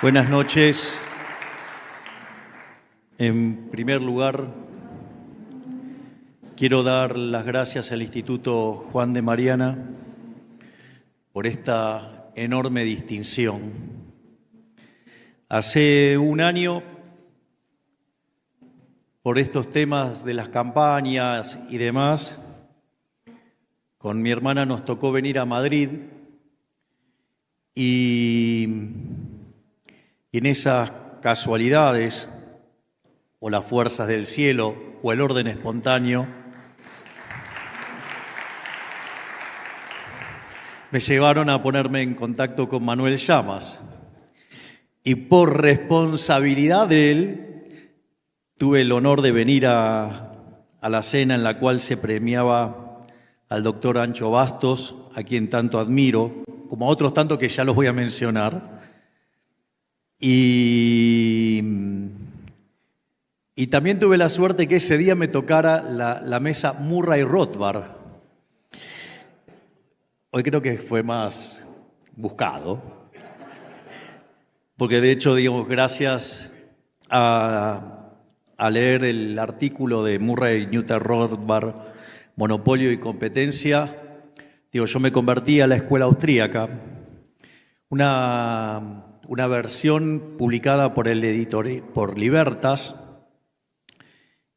Buenas noches. En primer lugar, quiero dar las gracias al Instituto Juan de Mariana por esta enorme distinción. Hace un año, por estos temas de las campañas y demás, con mi hermana nos tocó venir a Madrid y en esas casualidades, o las fuerzas del cielo, o el orden espontáneo, me llevaron a ponerme en contacto con Manuel Llamas. Y por responsabilidad de él, tuve el honor de venir a la cena en la cual se premiaba al doctor Ancho Bastos, a quien tanto admiro, como a otros tantos que ya los voy a mencionar. Y también tuve la suerte que ese día me tocara la mesa Murray-Rothbard. Hoy creo que fue más buscado, porque de hecho, digamos, gracias a leer el artículo de Murray-Rothbard, Monopolio y Competencia, yo me convertí a la escuela austríaca, una versión publicada por el editor, por Libertas,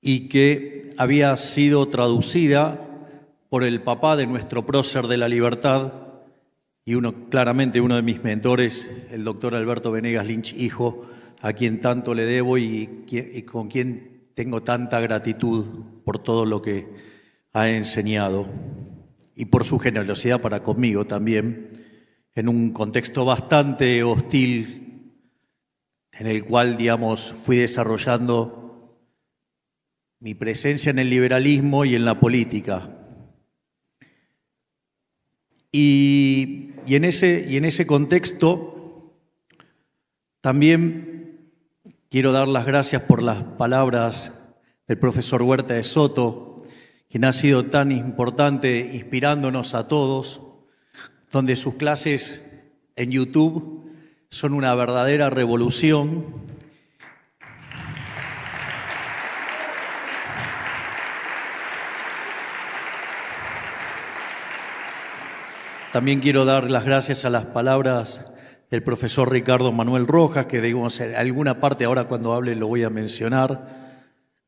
y que había sido traducida por el papá de nuestro prócer de la libertad y claramente uno de mis mentores, el doctor Alberto Venegas Lynch, hijo, a quien tanto le debo y con quien tengo tanta gratitud por todo lo que ha enseñado y por su generosidad para conmigo también, en un contexto bastante hostil en el cual, digamos, fui desarrollando mi presencia en el liberalismo y en la política. Y en ese contexto también quiero dar las gracias por las palabras del profesor Huerta de Soto, quien ha sido tan importante inspirándonos a todos, donde sus clases en YouTube son una verdadera revolución. También quiero dar las gracias a las palabras del profesor Ricardo Manuel Rojas, que digamos, en alguna parte ahora cuando hable lo voy a mencionar,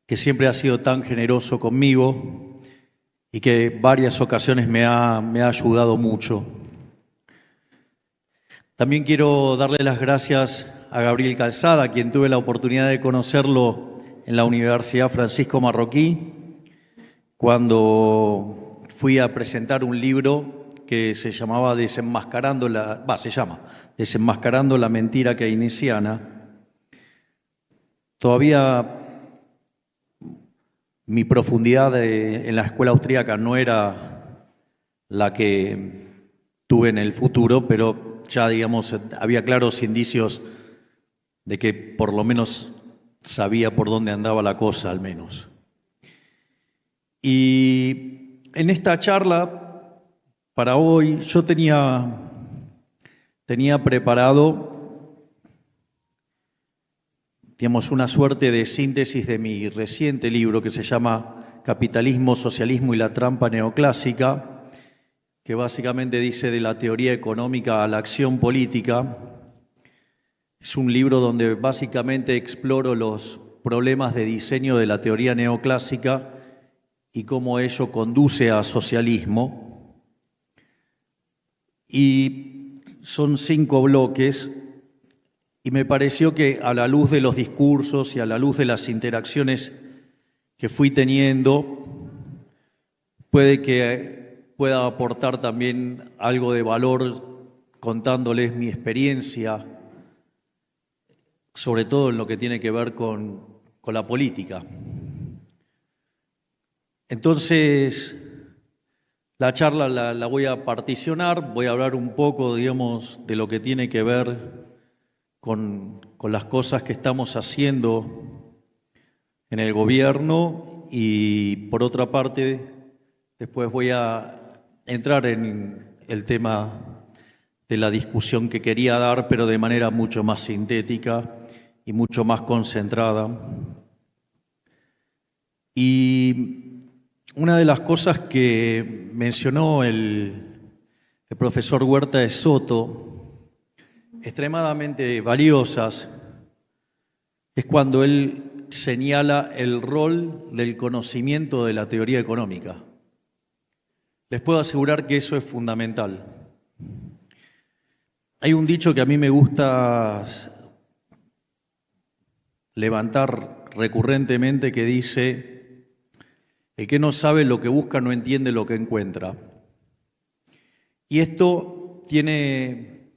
que siempre ha sido tan generoso conmigo y que en varias ocasiones me ha ayudado mucho. También quiero darle las gracias a Gabriel Calzada, a quien tuve la oportunidad de conocerlo en la Universidad Francisco Marroquí, cuando fui a presentar un libro que se llama Desenmascarando la mentira keynesiana. Todavía mi profundidad en la escuela austríaca no era la que tuve en el futuro, pero ya, digamos, había claros indicios de que por lo menos sabía por dónde andaba la cosa, al menos. Y en esta charla, para hoy, yo tenía preparado, digamos, una suerte de síntesis de mi reciente libro que se llama Capitalismo, Socialismo y la Trampa Neoclásica, que básicamente dice de la teoría económica a la acción política. Es un libro donde básicamente exploro los problemas de diseño de la teoría neoclásica y cómo ello conduce a socialismo. Y son 5 bloques, y me pareció que a la luz de los discursos y a la luz de las interacciones que fui teniendo, pueda aportar también algo de valor contándoles mi experiencia, sobre todo en lo que tiene que ver con la política. Entonces, la charla la voy a particionar, voy a hablar un poco, digamos, de lo que tiene que ver con las cosas que estamos haciendo en el gobierno y, por otra parte, después voy a entrar en el tema de la discusión que quería dar, pero de manera mucho más sintética y mucho más concentrada. Y una de las cosas que mencionó el profesor Huerta de Soto, extremadamente valiosas, es cuando él señala el rol del conocimiento de la teoría económica. Les puedo asegurar que eso es fundamental. Hay un dicho que a mí me gusta levantar recurrentemente que dice: el que no sabe lo que busca no entiende lo que encuentra. Y esto tiene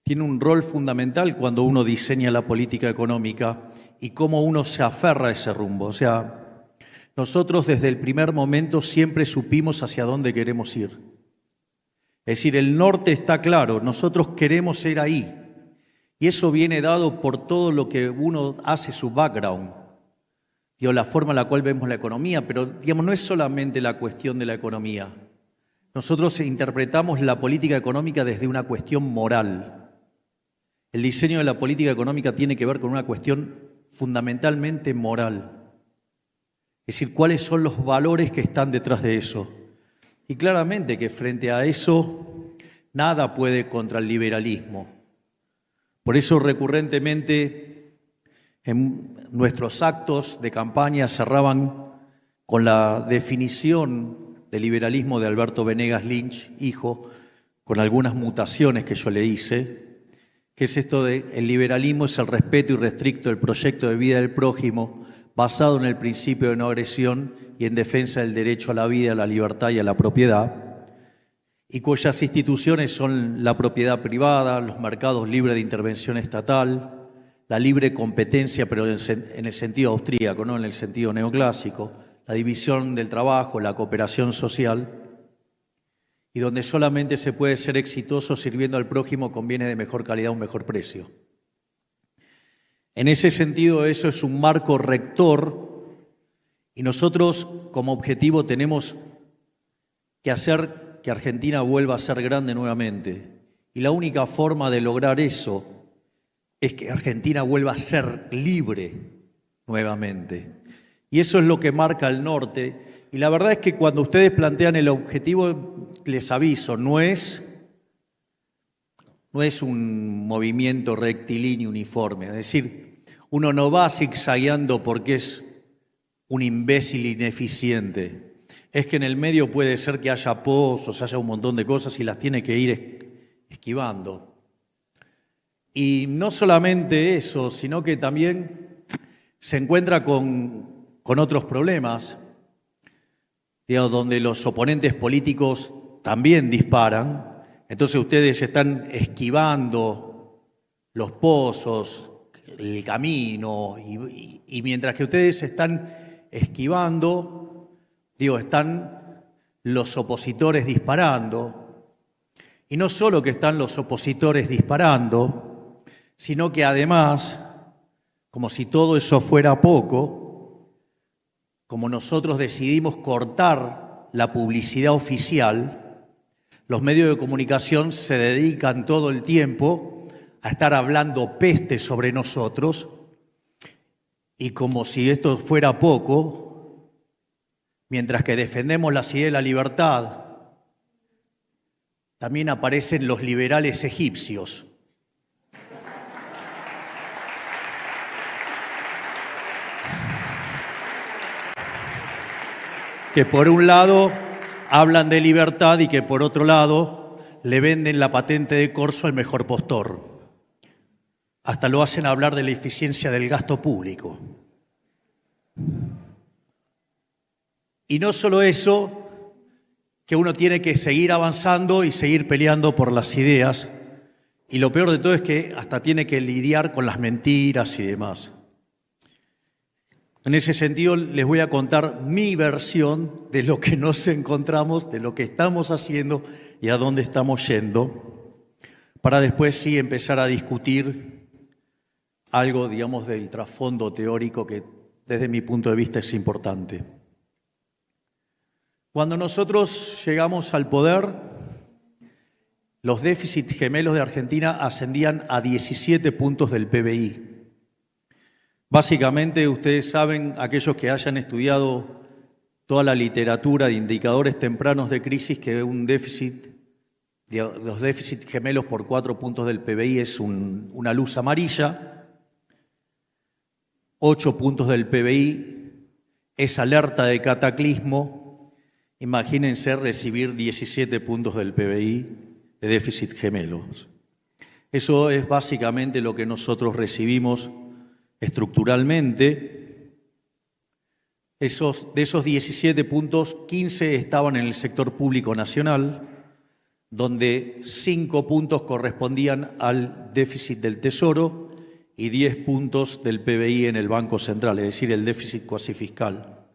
un rol fundamental cuando uno diseña la política económica y cómo uno se aferra a ese rumbo. O sea, nosotros desde el primer momento siempre supimos hacia dónde queremos ir. Es decir, el norte está claro, nosotros queremos ir ahí. Y eso viene dado por todo lo que uno hace, su background, la forma en la cual vemos la economía, pero no es solamente la cuestión de la economía. Nosotros interpretamos la política económica desde una cuestión moral. El diseño de la política económica tiene que ver con una cuestión fundamentalmente moral. Es decir, cuáles son los valores que están detrás de eso. Y claramente que frente a eso nada puede contra el liberalismo. Por eso recurrentemente en nuestros actos de campaña cerraban con la definición del liberalismo de Alberto Venegas Lynch, hijo, con algunas mutaciones que yo le hice, que es esto de: el liberalismo es el respeto irrestricto del proyecto de vida del prójimo, basado en el principio de no agresión y en defensa del derecho a la vida, a la libertad y a la propiedad, y cuyas instituciones son la propiedad privada, los mercados libres de intervención estatal, la libre competencia, pero en el sentido austríaco, no en el sentido neoclásico, la división del trabajo, la cooperación social, y donde solamente se puede ser exitoso sirviendo al prójimo con bienes de mejor calidad a un mejor precio. En ese sentido, eso es un marco rector, y nosotros como objetivo tenemos que hacer que Argentina vuelva a ser grande nuevamente. Y la única forma de lograr eso es que Argentina vuelva a ser libre nuevamente. Y eso es lo que marca el norte. Y la verdad es que cuando ustedes plantean el objetivo, les aviso, no es un movimiento rectilíneo uniforme. Es decir, uno no va zigzagueando porque es un imbécil ineficiente. Es que en el medio puede ser que haya pozos, haya un montón de cosas y las tiene que ir esquivando. Y no solamente eso, sino que también se encuentra con otros problemas, donde los oponentes políticos también disparan. Entonces ustedes están esquivando los pozos, el camino, y mientras que ustedes están esquivando, están los opositores disparando. Y no solo que están los opositores disparando, sino que además, como si todo eso fuera poco, como nosotros decidimos cortar la publicidad oficial, los medios de comunicación se dedican todo el tiempo a estar hablando peste sobre nosotros, y como si esto fuera poco, mientras que defendemos la ideas de la libertad, también aparecen los liberales egipcios. Que por un lado hablan de libertad y que por otro lado le venden la patente de corso al mejor postor. Hasta lo hacen hablar de la eficiencia del gasto público. Y no solo eso, que uno tiene que seguir avanzando y seguir peleando por las ideas. Y lo peor de todo es que hasta tiene que lidiar con las mentiras y demás. En ese sentido, les voy a contar mi versión de lo que nos encontramos, de lo que estamos haciendo y a dónde estamos yendo, para después sí empezar a discutir algo, del trasfondo teórico que desde mi punto de vista es importante. Cuando nosotros llegamos al poder, los déficits gemelos de Argentina ascendían a 17 puntos del PBI. Básicamente, ustedes saben, aquellos que hayan estudiado toda la literatura de indicadores tempranos de crisis, que un déficit, los déficits gemelos por 4 puntos del PBI es una luz amarilla, 8 puntos del PBI es alerta de cataclismo. Imagínense recibir 17 puntos del PBI de déficit gemelos. Eso es básicamente lo que nosotros recibimos estructuralmente. De esos 17 puntos, 15 estaban en el sector público nacional, donde 5 puntos correspondían al déficit del Tesoro y 10 puntos del PBI en el Banco Central, es decir, el déficit cuasi fiscal.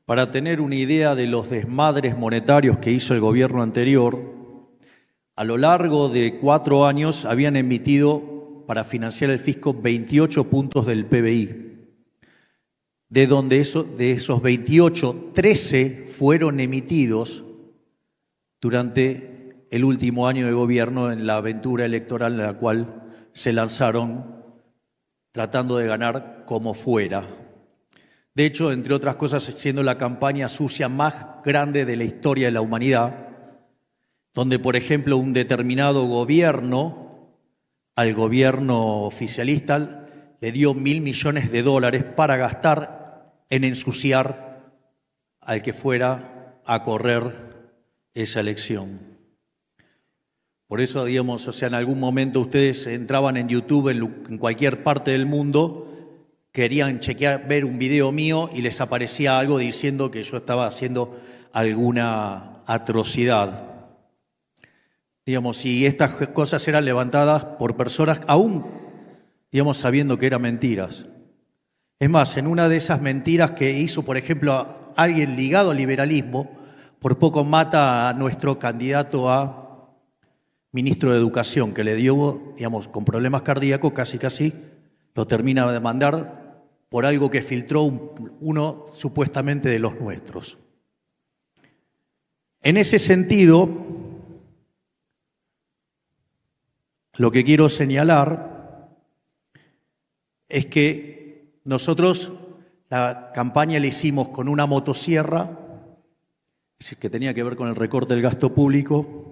Para tener una idea de los desmadres monetarios que hizo el gobierno anterior, a lo largo de 4 años habían emitido para financiar el fisco 28 puntos del PBI. De esos 28, 13 fueron emitidos durante el último año de gobierno en la aventura electoral en la cual se lanzaron tratando de ganar como fuera. De hecho, entre otras cosas, siendo la campaña sucia más grande de la historia de la humanidad, donde, por ejemplo, un determinado gobierno, al gobierno oficialista, le dio $1.000 millones para gastar en ensuciar al que fuera a correr esa elección. Por eso, digamos, o sea, en algún momento ustedes entraban en YouTube en cualquier parte del mundo, querían ver un video mío y les aparecía algo diciendo que yo estaba haciendo alguna atrocidad. Digamos, y estas cosas eran levantadas por personas aún, digamos, sabiendo que eran mentiras. Es más, en una de esas mentiras que hizo, por ejemplo, alguien ligado al liberalismo, por poco mata a nuestro candidato a ministro de Educación, que le dio, digamos, con problemas cardíacos, casi lo termina de mandar por algo que filtró uno supuestamente de los nuestros. En ese sentido, lo que quiero señalar es que nosotros la campaña la hicimos con una motosierra, que tenía que ver con el recorte del gasto público,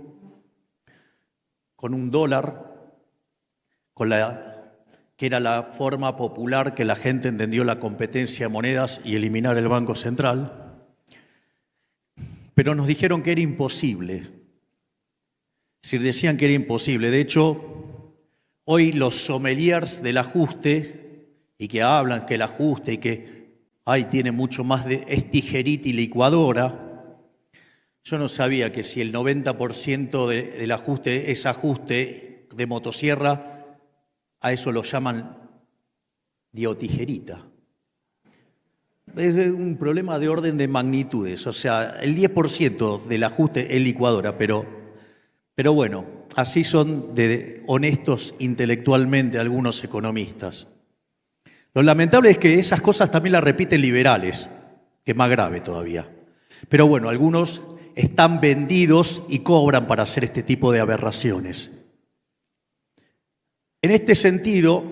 con $1, que era la forma popular que la gente entendió la competencia de monedas y eliminar el Banco Central. Pero nos dijeron que era imposible. Es decir, decían que era imposible. De hecho, hoy los sommeliers del ajuste, y que hablan que el ajuste y que tiene mucho más es tijerita y licuadora, yo no sabía que si el 90% del ajuste es ajuste de motosierra, a eso lo llaman tijerita. Es un problema de orden de magnitudes, o sea, el 10% del ajuste es licuadora, pero bueno, así son de honestos intelectualmente algunos economistas. Lo lamentable es que esas cosas también las repiten liberales, que es más grave todavía. Pero bueno, algunos están vendidos y cobran para hacer este tipo de aberraciones. En este sentido,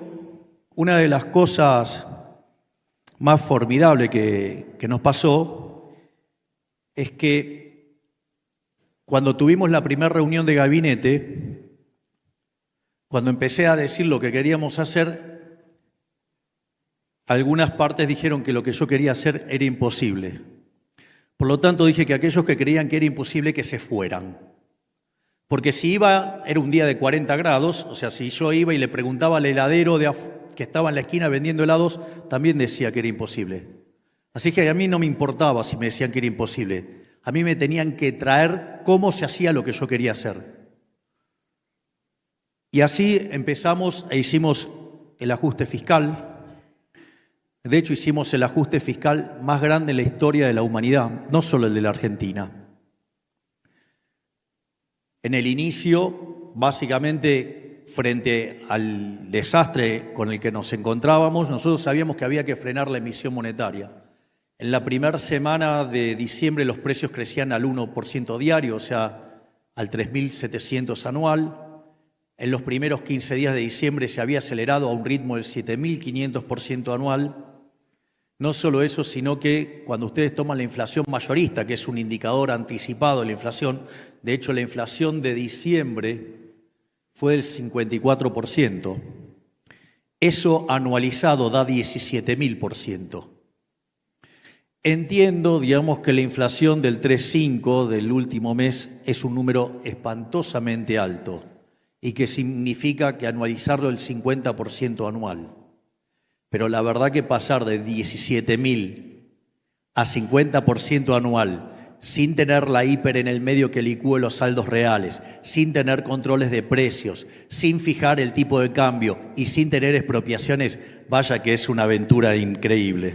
una de las cosas más formidables que nos pasó es que cuando tuvimos la primera reunión de gabinete, cuando empecé a decir lo que queríamos hacer, algunas partes dijeron que lo que yo quería hacer era imposible. Por lo tanto, dije que aquellos que creían que era imposible, que se fueran. Porque si iba, era un día de 40 grados, o sea, si yo iba y le preguntaba al heladero que estaba en la esquina vendiendo helados, también decía que era imposible. Así que a mí no me importaba si me decían que era imposible. A mí me tenían que traer cómo se hacía lo que yo quería hacer. Y así empezamos e hicimos el ajuste fiscal. De hecho, hicimos el ajuste fiscal más grande en la historia de la humanidad, no solo el de la Argentina. En el inicio, básicamente, frente al desastre con el que nos encontrábamos, nosotros sabíamos que había que frenar la emisión monetaria. En la primera semana de diciembre los precios crecían al 1% diario, o sea, al 3.700 anual. En los primeros 15 días de diciembre se había acelerado a un ritmo del 7.500% anual. No solo eso, sino que cuando ustedes toman la inflación mayorista, que es un indicador anticipado de la inflación, de hecho la inflación de diciembre fue del 54%. Eso anualizado da 17.000%. Entiendo, digamos, que la inflación del 3,5 del último mes es un número espantosamente alto y que significa que anualizarlo el 50% anual. Pero la verdad que pasar de 17.000 a 50% anual, sin tener la hiper en el medio que licúe los saldos reales, sin tener controles de precios, sin fijar el tipo de cambio y sin tener expropiaciones, vaya que es una aventura increíble.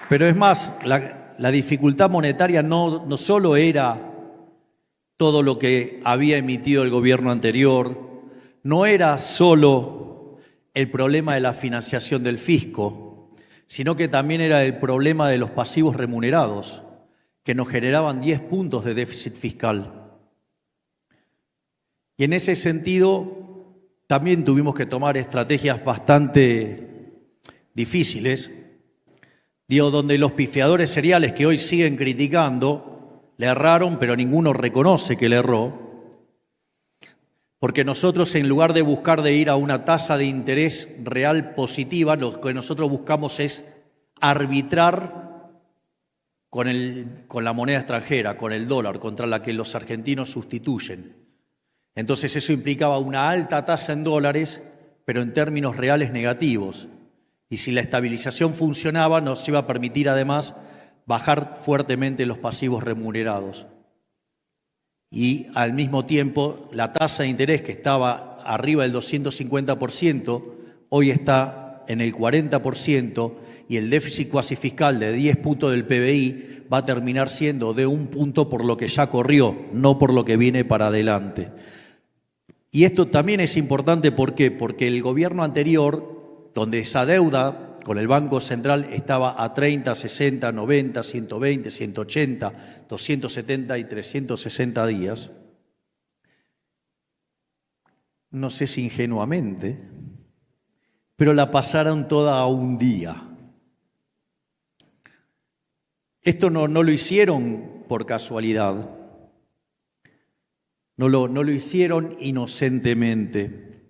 Pero es más, la dificultad monetaria no solo era todo lo que había emitido el gobierno anterior, no era solo el problema de la financiación del fisco, sino que también era el problema de los pasivos remunerados, que nos generaban 10 puntos de déficit fiscal. Y en ese sentido, también tuvimos que tomar estrategias bastante difíciles, donde los pifiadores seriales que hoy siguen criticando, le erraron, pero ninguno reconoce que le erró, porque nosotros, en lugar de buscar de ir a una tasa de interés real positiva, lo que nosotros buscamos es arbitrar con la moneda extranjera, con el dólar, contra la que los argentinos sustituyen. Entonces eso implicaba una alta tasa en dólares, pero en términos reales negativos. Y si la estabilización funcionaba, nos iba a permitir además bajar fuertemente los pasivos remunerados. Y al mismo tiempo, la tasa de interés, que estaba arriba del 250%, hoy está en el 40%, y el déficit cuasi fiscal de 10 puntos del PBI va a terminar siendo de 1 punto por lo que ya corrió, no por lo que viene para adelante. Y esto también es importante, ¿por qué? Porque el gobierno anterior, donde esa deuda con el Banco Central estaba a 30, 60, 90, 120, 180, 270 y 360 días, no sé si ingenuamente, pero la pasaron toda a un día. Esto no lo hicieron por casualidad, no lo hicieron inocentemente.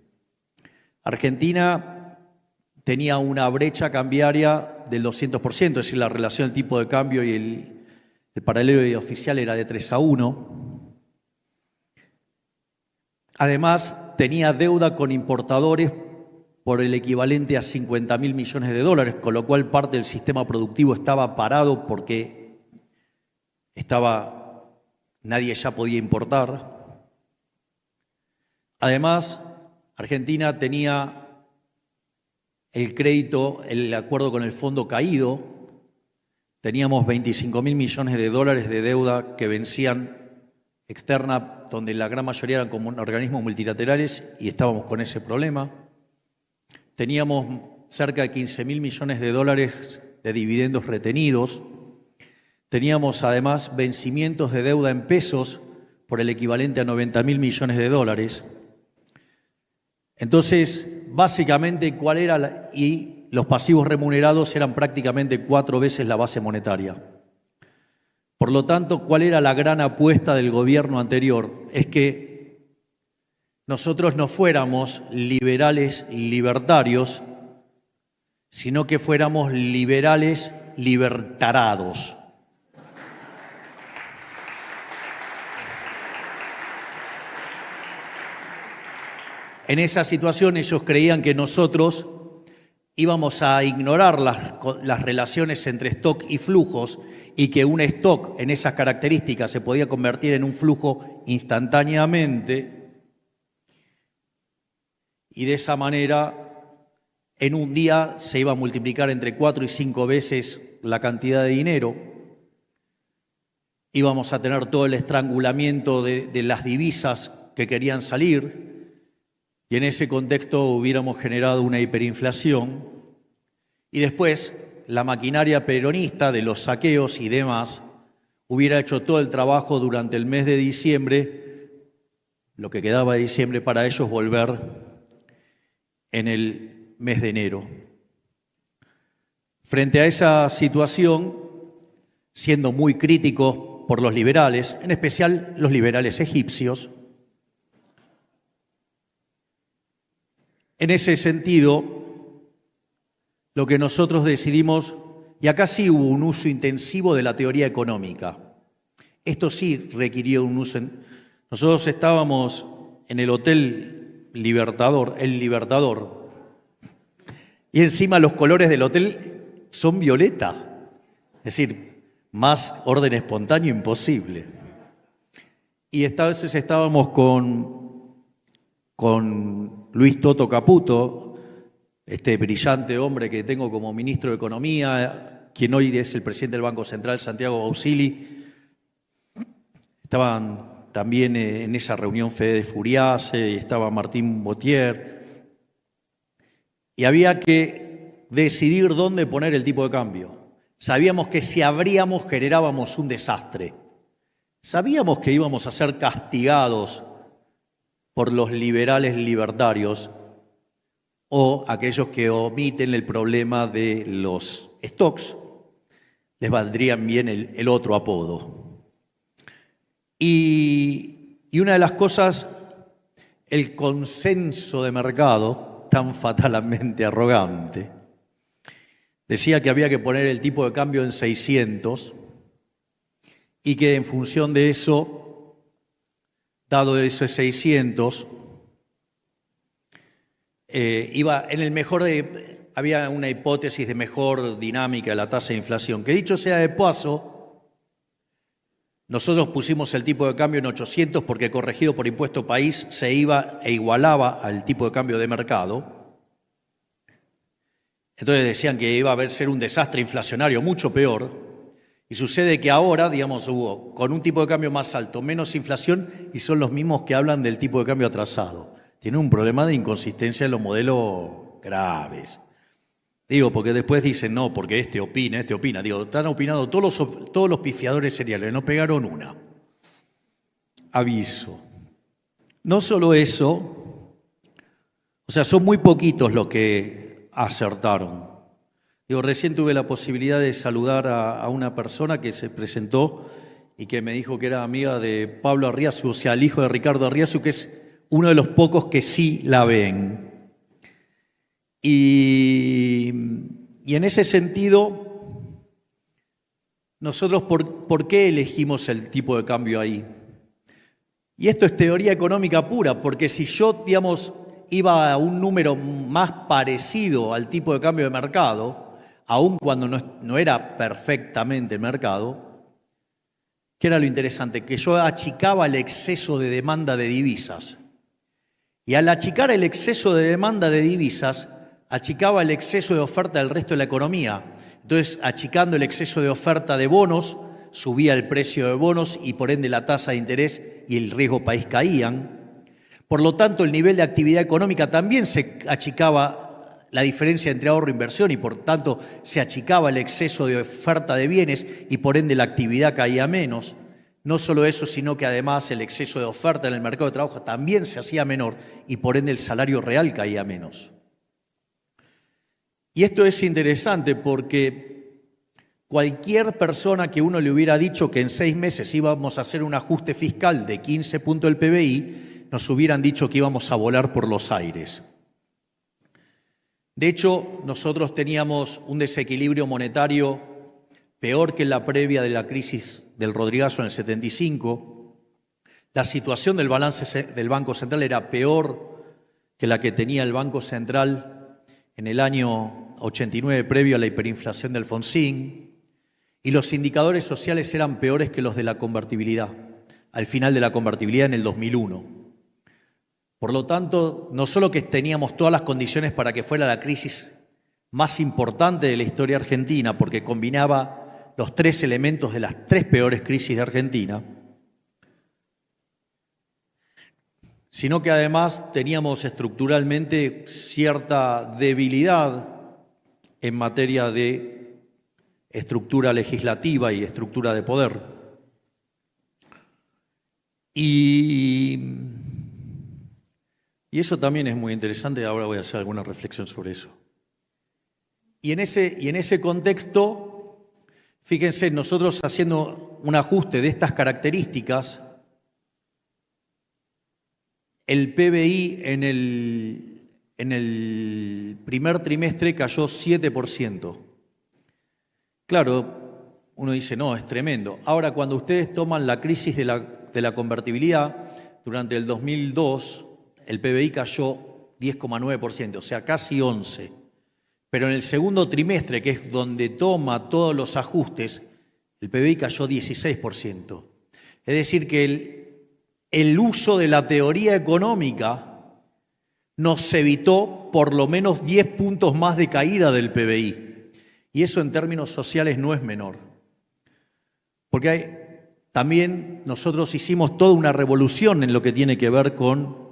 Argentina tenía una brecha cambiaria del 200%, es decir, la relación del tipo de cambio y el paralelo y oficial era de 3-1. Además, tenía deuda con importadores por el equivalente a 50.000 millones de dólares, con lo cual parte del sistema productivo estaba parado porque nadie ya podía importar. Además, Argentina tenía el crédito, el acuerdo con el fondo caído, teníamos 25.000 millones de dólares de deuda que vencían externa, donde la gran mayoría eran como organismos multilaterales y estábamos con ese problema. Teníamos cerca de 15.000 millones de dólares de dividendos retenidos. Teníamos además vencimientos de deuda en pesos por el equivalente a 90.000 millones de dólares. Entonces, básicamente, y los pasivos remunerados eran prácticamente 4 veces la base monetaria. Por lo tanto, ¿cuál era la gran apuesta del gobierno anterior? Es que nosotros no fuéramos liberales libertarios, sino que fuéramos liberales libertarados. En esa situación ellos creían que nosotros íbamos a ignorar las relaciones entre stock y flujos y que un stock en esas características se podía convertir en un flujo instantáneamente y de esa manera en un día se iba a multiplicar entre 4 y 5 veces la cantidad de dinero. Íbamos a tener todo el estrangulamiento de las divisas que querían salir. y en ese contexto hubiéramos generado una hiperinflación y después la maquinaria peronista de los saqueos y demás hubiera hecho todo el trabajo durante el mes de diciembre, lo que quedaba de diciembre para ellos volver en el mes de enero. Frente a esa situación, siendo muy críticos por los liberales, en especial los liberales egipcios, en ese sentido, lo que nosotros decidimos, y acá sí hubo un uso intensivo de la teoría económica. Esto sí requirió un uso. Nosotros estábamos en el Hotel Libertador, el Libertador, y encima los colores del hotel son violeta. Es decir, más orden espontáneo imposible. Y esta vez estábamos con Luis Toto Caputo, este brillante hombre que tengo como ministro de Economía, quien hoy es el presidente del Banco Central, Santiago Bausili. Estaban también en esa reunión Fede Furiase, y estaba Martín Botier. Y había que decidir dónde poner el tipo de cambio. Sabíamos que si abríamos generábamos un desastre. Sabíamos que íbamos a ser castigados por los liberales libertarios o aquellos que omiten el problema de los stocks, les valdrían bien el otro apodo. Y una de las cosas, el consenso de mercado, tan fatalmente arrogante, decía que había que poner el tipo de cambio en 600 y que en función de eso, dado ese 600, iba en el mejor había una hipótesis de mejor dinámica de la tasa de inflación, que dicho sea de paso, nosotros pusimos el tipo de cambio en 800 porque corregido por impuesto país se iba e igualaba al tipo de cambio de mercado. Entonces decían que iba a ser un desastre inflacionario mucho peor. Y sucede que ahora, digamos, hubo con un tipo de cambio más alto, menos inflación y son los mismos que hablan del tipo de cambio atrasado. Tienen un problema de inconsistencia en los modelos graves. Digo, porque después dicen, no, porque este opina. Digo, están opinando todos los pifiadores seriales, no pegaron una. Aviso. No solo eso, o sea, son muy poquitos los que acertaron. Digo, recién tuve la posibilidad de saludar a una persona que se presentó y que me dijo que era amiga de Pablo Arriazu, o sea, el hijo de Ricardo Arriazu, que es uno de los pocos que sí la ven. Y en ese sentido, nosotros, ¿por qué elegimos el tipo de cambio ahí? Y esto es teoría económica pura, porque si yo, digamos, iba a un número más parecido al tipo de cambio de mercado, aun cuando no era perfectamente el mercado, ¿qué era lo interesante? Que yo achicaba el exceso de demanda de divisas. Y al achicar el exceso de demanda de divisas, achicaba el exceso de oferta del resto de la economía. Entonces, achicando el exceso de oferta de bonos, subía el precio de bonos y por ende la tasa de interés y el riesgo país caían. Por lo tanto, el nivel de actividad económica también se achicaba la diferencia entre ahorro e inversión y por tanto se achicaba el exceso de oferta de bienes y por ende la actividad caía menos. No solo eso, sino que además el exceso de oferta en el mercado de trabajo también se hacía menor y por ende el salario real caía menos. Y esto es interesante porque cualquier persona que uno le hubiera dicho que en 6 meses íbamos a hacer un ajuste fiscal de 15 puntos del PBI, nos hubieran dicho que íbamos a volar por los aires. De hecho, nosotros teníamos un desequilibrio monetario peor que en la previa de la crisis del Rodrigazo en el 75. La situación del balance del Banco Central era peor que la que tenía el Banco Central en el año 89, previo a la hiperinflación de Alfonsín. Y los indicadores sociales eran peores que los de la convertibilidad, al final de la convertibilidad en el 2001. Por lo tanto, no solo que teníamos todas las condiciones para que fuera la crisis más importante de la historia argentina, porque combinaba los 3 elementos de las 3 peores crisis de Argentina, sino que además teníamos estructuralmente cierta debilidad en materia de estructura legislativa y estructura de poder. Y eso también es muy interesante, ahora voy a hacer alguna reflexión sobre eso. Y en ese contexto, fíjense, nosotros haciendo un ajuste de estas características, el PBI en el primer trimestre cayó 7%. Claro, uno dice, no, es tremendo. Ahora, cuando ustedes toman la crisis de la convertibilidad, durante el 2002, el PBI cayó 10,9%, o sea, casi 11%. Pero en el segundo trimestre, que es donde toma todos los ajustes, el PBI cayó 16%. Es decir, que el uso de la teoría económica nos evitó por lo menos 10 puntos más de caída del PBI. Y eso en términos sociales no es menor. Porque también nosotros hicimos toda una revolución en lo que tiene que ver con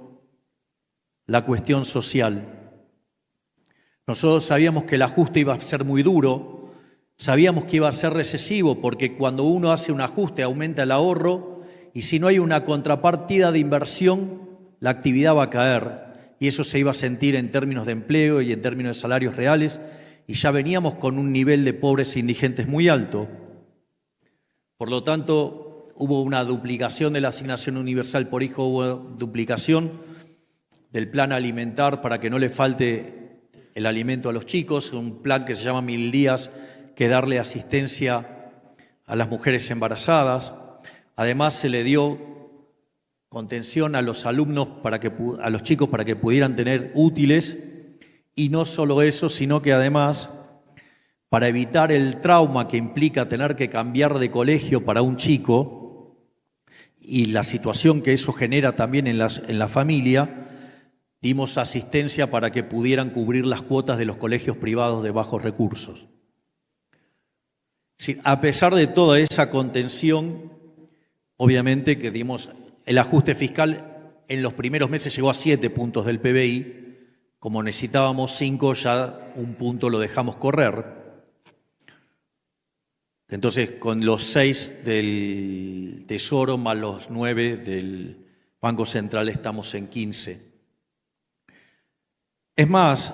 la cuestión social. Nosotros sabíamos que el ajuste iba a ser muy duro, sabíamos que iba a ser recesivo porque cuando uno hace un ajuste aumenta el ahorro y si no hay una contrapartida de inversión, la actividad va a caer y eso se iba a sentir en términos de empleo y en términos de salarios reales y ya veníamos con un nivel de pobres e indigentes muy alto. Por lo tanto, hubo una duplicación de la asignación universal por hijo, hubo duplicación del plan alimentar para que no le falte el alimento a los chicos, un plan que se llama 1000 días, que darle asistencia a las mujeres embarazadas. Además, se le dio contención a los alumnos, a los chicos para que pudieran tener útiles, y no solo eso, sino que además, para evitar el trauma que implica tener que cambiar de colegio para un chico y la situación que eso genera también en la familia, dimos asistencia para que pudieran cubrir las cuotas de los colegios privados de bajos recursos. Sí, a pesar de toda esa contención, obviamente que dimos el ajuste fiscal en los primeros meses llegó a 7 puntos del PBI, como necesitábamos 5, ya un punto lo dejamos correr. Entonces, con los 6 del Tesoro más los 9 del Banco Central estamos en 15. Es más,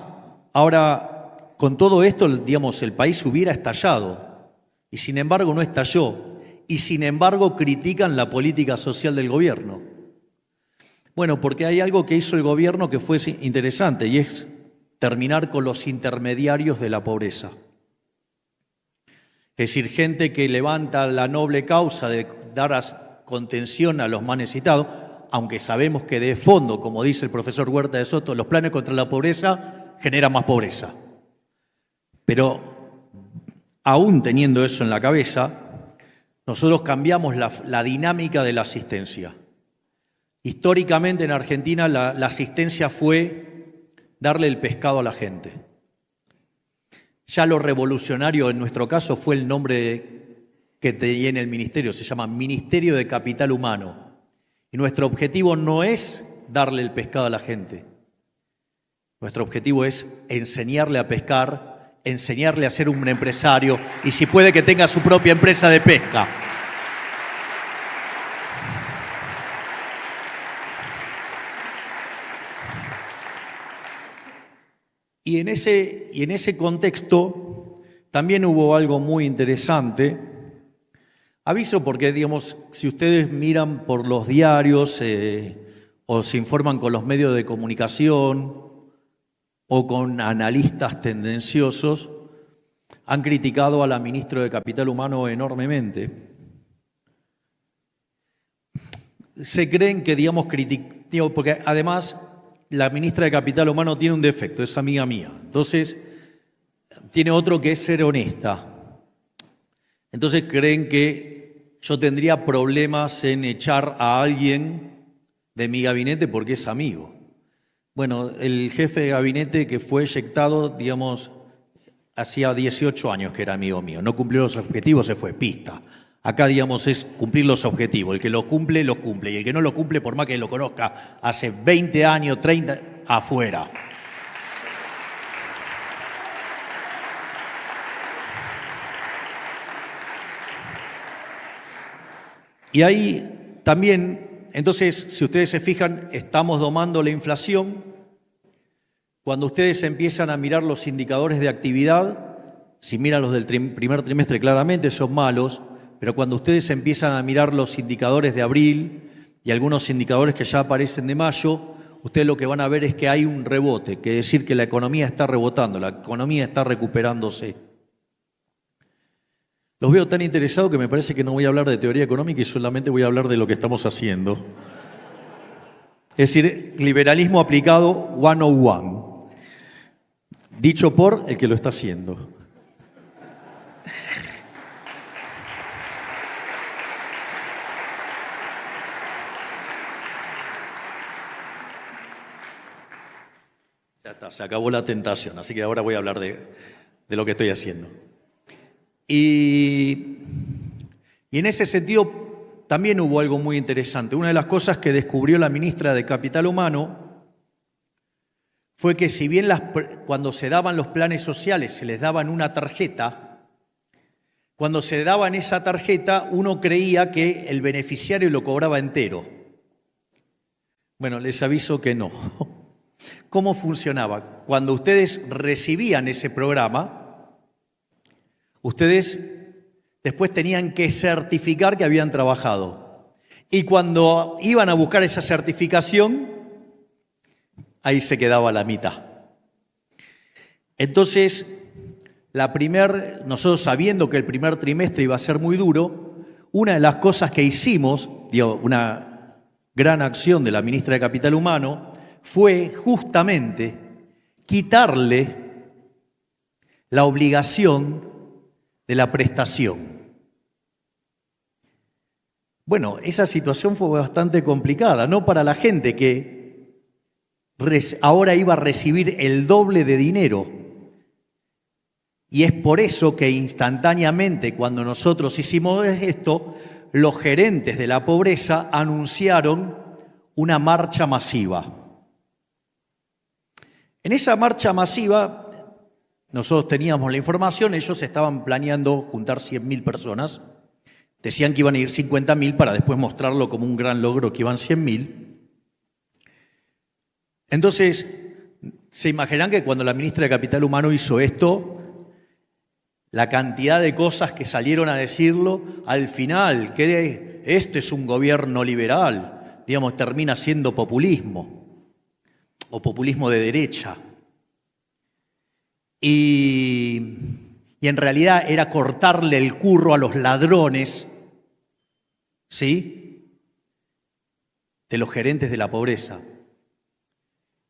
ahora con todo esto, digamos, el país hubiera estallado y sin embargo no estalló y sin embargo critican la política social del gobierno. Bueno, porque hay algo que hizo el gobierno que fue interesante y es terminar con los intermediarios de la pobreza. Es decir, gente que levanta la noble causa de dar contención a los más necesitados, aunque sabemos que de fondo, como dice el profesor Huerta de Soto, los planes contra la pobreza generan más pobreza. Pero aún teniendo eso en la cabeza, nosotros cambiamos la dinámica de la asistencia. Históricamente en Argentina la asistencia fue darle el pescado a la gente. Ya lo revolucionario en nuestro caso fue el nombre que tiene el ministerio, se llama Ministerio de Capital Humano. Y nuestro objetivo no es darle el pescado a la gente. Nuestro objetivo es enseñarle a pescar, enseñarle a ser un empresario y si puede que tenga su propia empresa de pesca. Y en ese contexto también hubo algo muy interesante. Aviso porque, digamos, si ustedes miran por los diarios o se informan con los medios de comunicación o con analistas tendenciosos, han criticado a la ministra de Capital Humano enormemente. Se creen que, digamos, porque además la ministra de Capital Humano tiene un defecto, es amiga mía. Entonces, tiene otro que es ser honesta. Entonces creen que yo tendría problemas en echar a alguien de mi gabinete porque es amigo. Bueno, el jefe de gabinete que fue eyectado, digamos, hacía 18 años que era amigo mío. No cumplió los objetivos, se fue, pista. Acá, digamos, es cumplir los objetivos. El que lo cumple, lo cumple. Y el que no lo cumple, por más que lo conozca hace 20 años, 30, afuera. Y ahí también, entonces, si ustedes se fijan, estamos domando la inflación. Cuando ustedes empiezan a mirar los indicadores de actividad, si miran los del primer trimestre claramente son malos, pero cuando ustedes empiezan a mirar los indicadores de abril y algunos indicadores que ya aparecen de mayo, ustedes lo que van a ver es que hay un rebote, que es decir que la economía está rebotando, la economía está recuperándose. Los veo tan interesados que me parece que no voy a hablar de teoría económica y solamente voy a hablar de lo que estamos haciendo. Es decir, liberalismo aplicado 101, dicho por el que lo está haciendo. Ya está, se acabó la tentación, así que ahora voy a hablar de lo que estoy haciendo. Y en ese sentido también hubo algo muy interesante. Una de las cosas que descubrió la ministra de Capital Humano fue que si bien cuando se daban los planes sociales se les daban una tarjeta, cuando se daban esa tarjeta uno creía que el beneficiario lo cobraba entero. Bueno, les aviso que no. ¿Cómo funcionaba? Cuando ustedes recibían ese programa, ustedes después tenían que certificar que habían trabajado. Y cuando iban a buscar esa certificación, ahí se quedaba la mitad. Entonces, nosotros sabiendo que el primer trimestre iba a ser muy duro, una de las cosas que hicimos, una gran acción de la ministra de Capital Humano, fue justamente quitarle la obligación de la prestación. Bueno, esa situación fue bastante complicada, no para la gente que ahora iba a recibir el doble de dinero. Y es por eso que instantáneamente, cuando nosotros hicimos esto, los gerentes de la pobreza anunciaron una marcha masiva. En esa marcha masiva, nosotros teníamos la información, ellos estaban planeando juntar 100.000 personas. Decían que iban a ir 50.000 para después mostrarlo como un gran logro que iban 100.000. Entonces, se imaginarán que cuando la ministra de Capital Humano hizo esto, la cantidad de cosas que salieron a decirlo, al final, que este es un gobierno liberal, termina siendo populismo, o populismo de derecha. Y en realidad era cortarle el curro a los ladrones, ¿sí?, de los gerentes de la pobreza.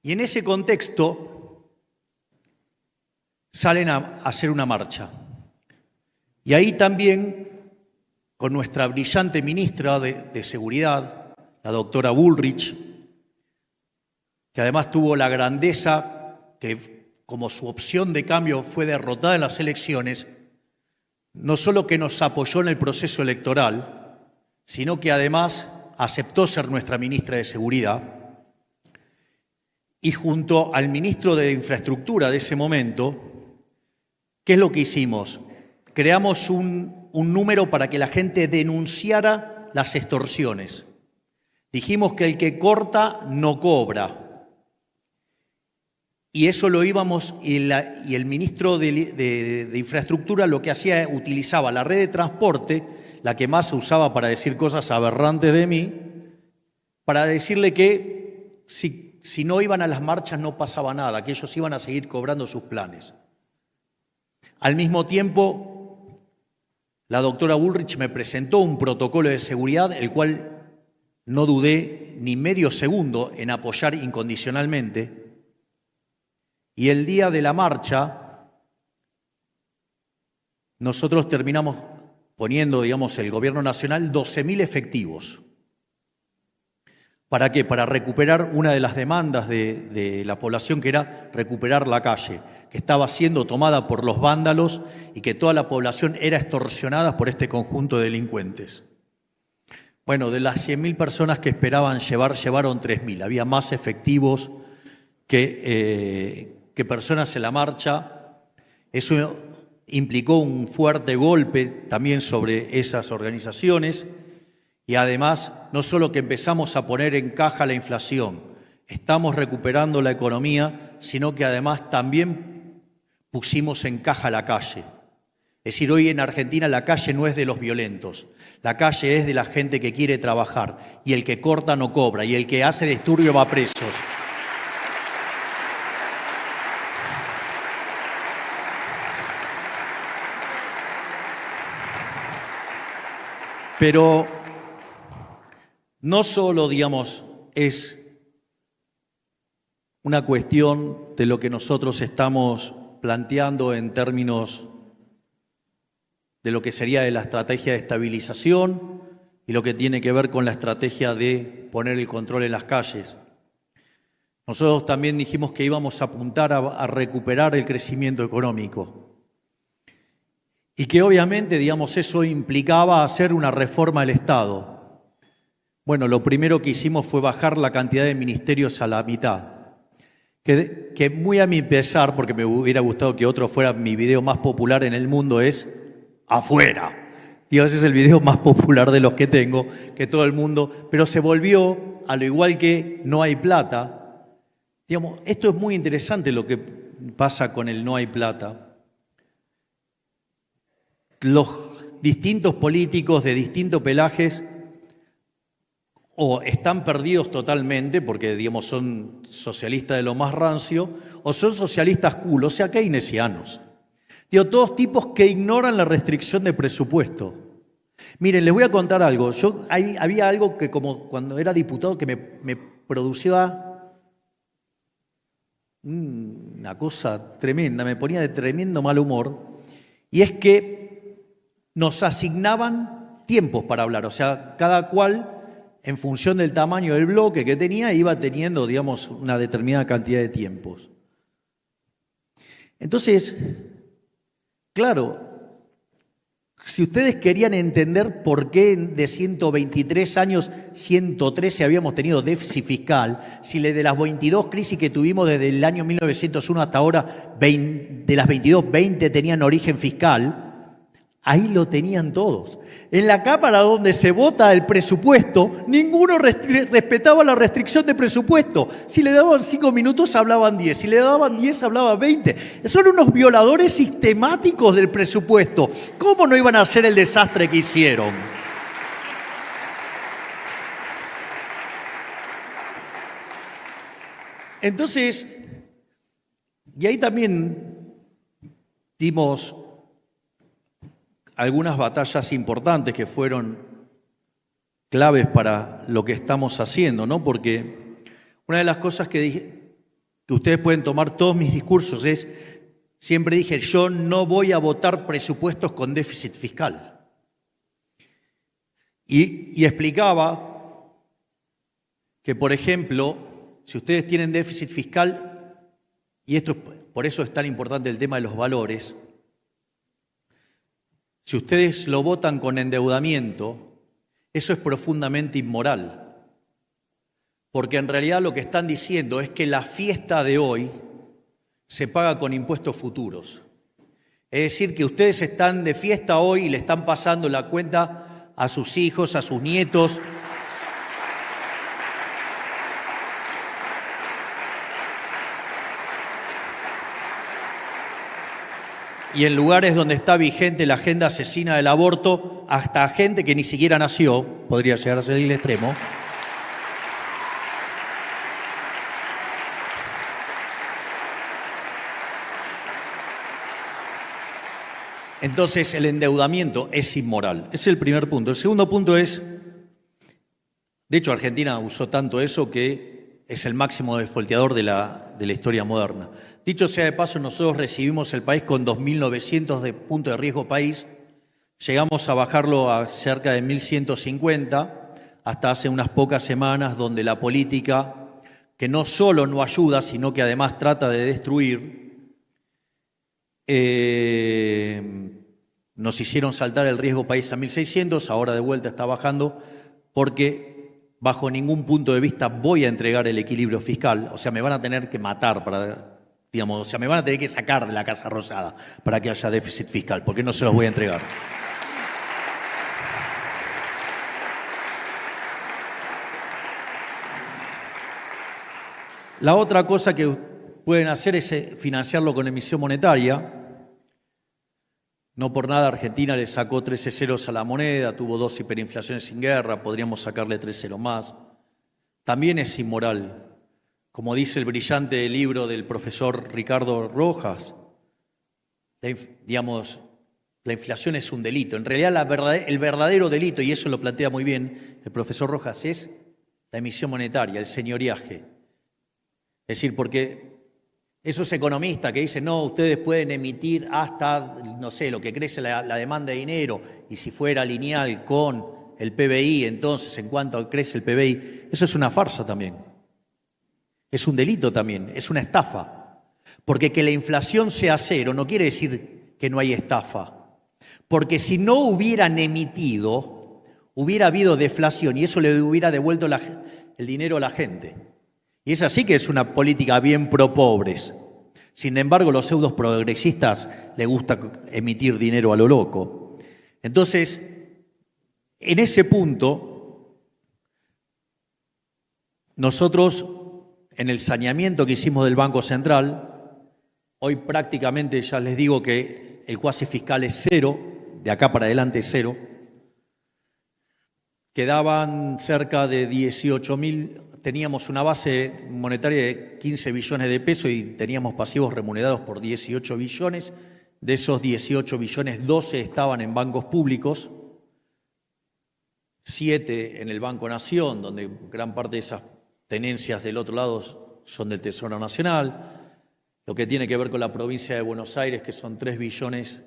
Y en ese contexto salen a hacer una marcha. Y ahí también, con nuestra brillante ministra de Seguridad, la doctora Bullrich, que además tuvo la grandeza que, como su opción de cambio fue derrotada en las elecciones, no solo que nos apoyó en el proceso electoral, sino que además aceptó ser nuestra ministra de Seguridad. Y junto al ministro de Infraestructura de ese momento, ¿qué es lo que hicimos? Creamos un número para que la gente denunciara las extorsiones. Dijimos que el que corta no cobra. Y eso lo íbamos, y el ministro de Infraestructura lo que hacía, utilizaba la red de transporte, la que más se usaba para decir cosas aberrantes de mí, para decirle que si no iban a las marchas no pasaba nada, que ellos iban a seguir cobrando sus planes. Al mismo tiempo, la doctora Bullrich me presentó un protocolo de seguridad, el cual no dudé ni medio segundo en apoyar incondicionalmente. Y el día de la marcha, nosotros terminamos poniendo, el gobierno nacional, 12.000 efectivos. ¿Para qué? Para recuperar una de las demandas de la población, que era recuperar la calle, que estaba siendo tomada por los vándalos y que toda la población era extorsionada por este conjunto de delincuentes. Bueno, de las 100.000 personas que esperaban llevaron 3.000. Había más efectivos que personas en la marcha. Eso implicó un fuerte golpe también sobre esas organizaciones. Y además, no solo que empezamos a poner en caja la inflación, estamos recuperando la economía, sino que además también pusimos en caja la calle. Es decir, hoy en Argentina la calle no es de los violentos, la calle es de la gente que quiere trabajar, y el que corta no cobra, y el que hace disturbio va presos. Pero no solo, digamos, es una cuestión de lo que nosotros estamos planteando en términos de lo que sería de la estrategia de estabilización y lo que tiene que ver con la estrategia de poner el control en las calles. Nosotros también dijimos que íbamos a apuntar a recuperar el crecimiento económico y que obviamente, digamos, eso implicaba hacer una reforma del Estado. Bueno, lo primero que hicimos fue bajar la cantidad de ministerios a la mitad, que muy a mi pesar, porque me hubiera gustado que otro fuera mi video más popular en el mundo, es afuera. Y ese es el video más popular de los que tengo, que todo el mundo, pero se volvió, a lo igual que no hay plata. Digamos, esto es muy interesante lo que pasa con el no hay plata. Los distintos políticos de distintos pelajes o están perdidos totalmente porque, digamos, son socialistas de lo más rancio, o son socialistas cool, o sea, keynesianos. Digo, todos tipos que ignoran la restricción de presupuesto. Miren, les voy a contar algo. Había algo que, como cuando era diputado, que me producía una cosa tremenda, me ponía de tremendo mal humor, y es que nos asignaban tiempos para hablar, o sea, cada cual, en función del tamaño del bloque que tenía, iba teniendo, digamos, una determinada cantidad de tiempos. Entonces, claro, si ustedes querían entender por qué de 123 años, 113 habíamos tenido déficit fiscal, si de las 22 crisis que tuvimos desde el año 1901 hasta ahora, de las 22, 20 tenían origen fiscal, ahí lo tenían todos. En la Cámara donde se vota el presupuesto, ninguno respetaba la restricción de presupuesto. Si le daban 5 minutos, hablaban 10. Si le daban 10, hablaban 20. Son unos violadores sistemáticos del presupuesto. ¿Cómo no iban a hacer el desastre que hicieron? Entonces, y ahí también dimos algunas batallas importantes que fueron claves para lo que estamos haciendo, ¿no? Porque una de las cosas que ustedes pueden tomar todos mis discursos es, siempre dije, yo no voy a votar presupuestos con déficit fiscal. Y explicaba que, por ejemplo, si ustedes tienen déficit fiscal, y por eso es tan importante el tema de los valores, si ustedes lo votan con endeudamiento, eso es profundamente inmoral. Porque en realidad lo que están diciendo es que la fiesta de hoy se paga con impuestos futuros. Es decir, que ustedes están de fiesta hoy y le están pasando la cuenta a sus hijos, a sus nietos. Y en lugares donde está vigente la agenda asesina del aborto, hasta gente que ni siquiera nació, podría llegar a ser el extremo. Entonces el endeudamiento es inmoral. Ese es el primer punto. El segundo punto es, de hecho Argentina usó tanto eso que es el máximo defolteador de la historia moderna. Dicho sea de paso, nosotros recibimos el país con 2.900 de punto de riesgo país, llegamos a bajarlo a cerca de 1.150, hasta hace unas pocas semanas, donde la política, que no solo no ayuda, sino que además trata de destruir, nos hicieron saltar el riesgo país a 1.600, ahora de vuelta está bajando, porque bajo ningún punto de vista voy a entregar el equilibrio fiscal, o sea, me van a tener que matar para, digamos, o sea, me van a tener que sacar de la Casa Rosada para que haya déficit fiscal, porque no se los voy a entregar. La otra cosa que pueden hacer es financiarlo con emisión monetaria. No por nada Argentina le sacó 13 ceros a la moneda, tuvo 2 hiperinflaciones sin guerra, podríamos sacarle 3 ceros más. También es inmoral. Como dice el brillante libro del profesor Ricardo Rojas, digamos, la inflación es un delito. En realidad el verdadero delito, y eso lo plantea muy bien el profesor Rojas, es la emisión monetaria, el señoriaje. Es decir, porque esos economistas que dicen, no, ustedes pueden emitir hasta, no sé, lo que crece la demanda de dinero, y si fuera lineal con el PBI, entonces, en cuanto crece el PBI, eso es una farsa también. Es un delito también, es una estafa. Porque que la inflación sea cero no quiere decir que no hay estafa. Porque si no hubieran emitido, hubiera habido deflación y eso le hubiera devuelto el dinero a la gente. Y esa sí que es una política bien pro pobres. Sin embargo, los pseudos progresistas les gusta emitir dinero a lo loco. Entonces, en ese punto, nosotros, en el saneamiento que hicimos del Banco Central, hoy prácticamente ya les digo que el cuasi fiscal es cero, de acá para adelante es cero. Quedaban cerca de 18.000. Teníamos una base monetaria de 15 billones de pesos y teníamos pasivos remunerados por 18 billones. De esos 18 billones, 12 estaban en bancos públicos, 7 en el Banco Nación, donde gran parte de esas tenencias del otro lado son del Tesoro Nacional. Lo que tiene que ver con la provincia de Buenos Aires, que son 3 billones,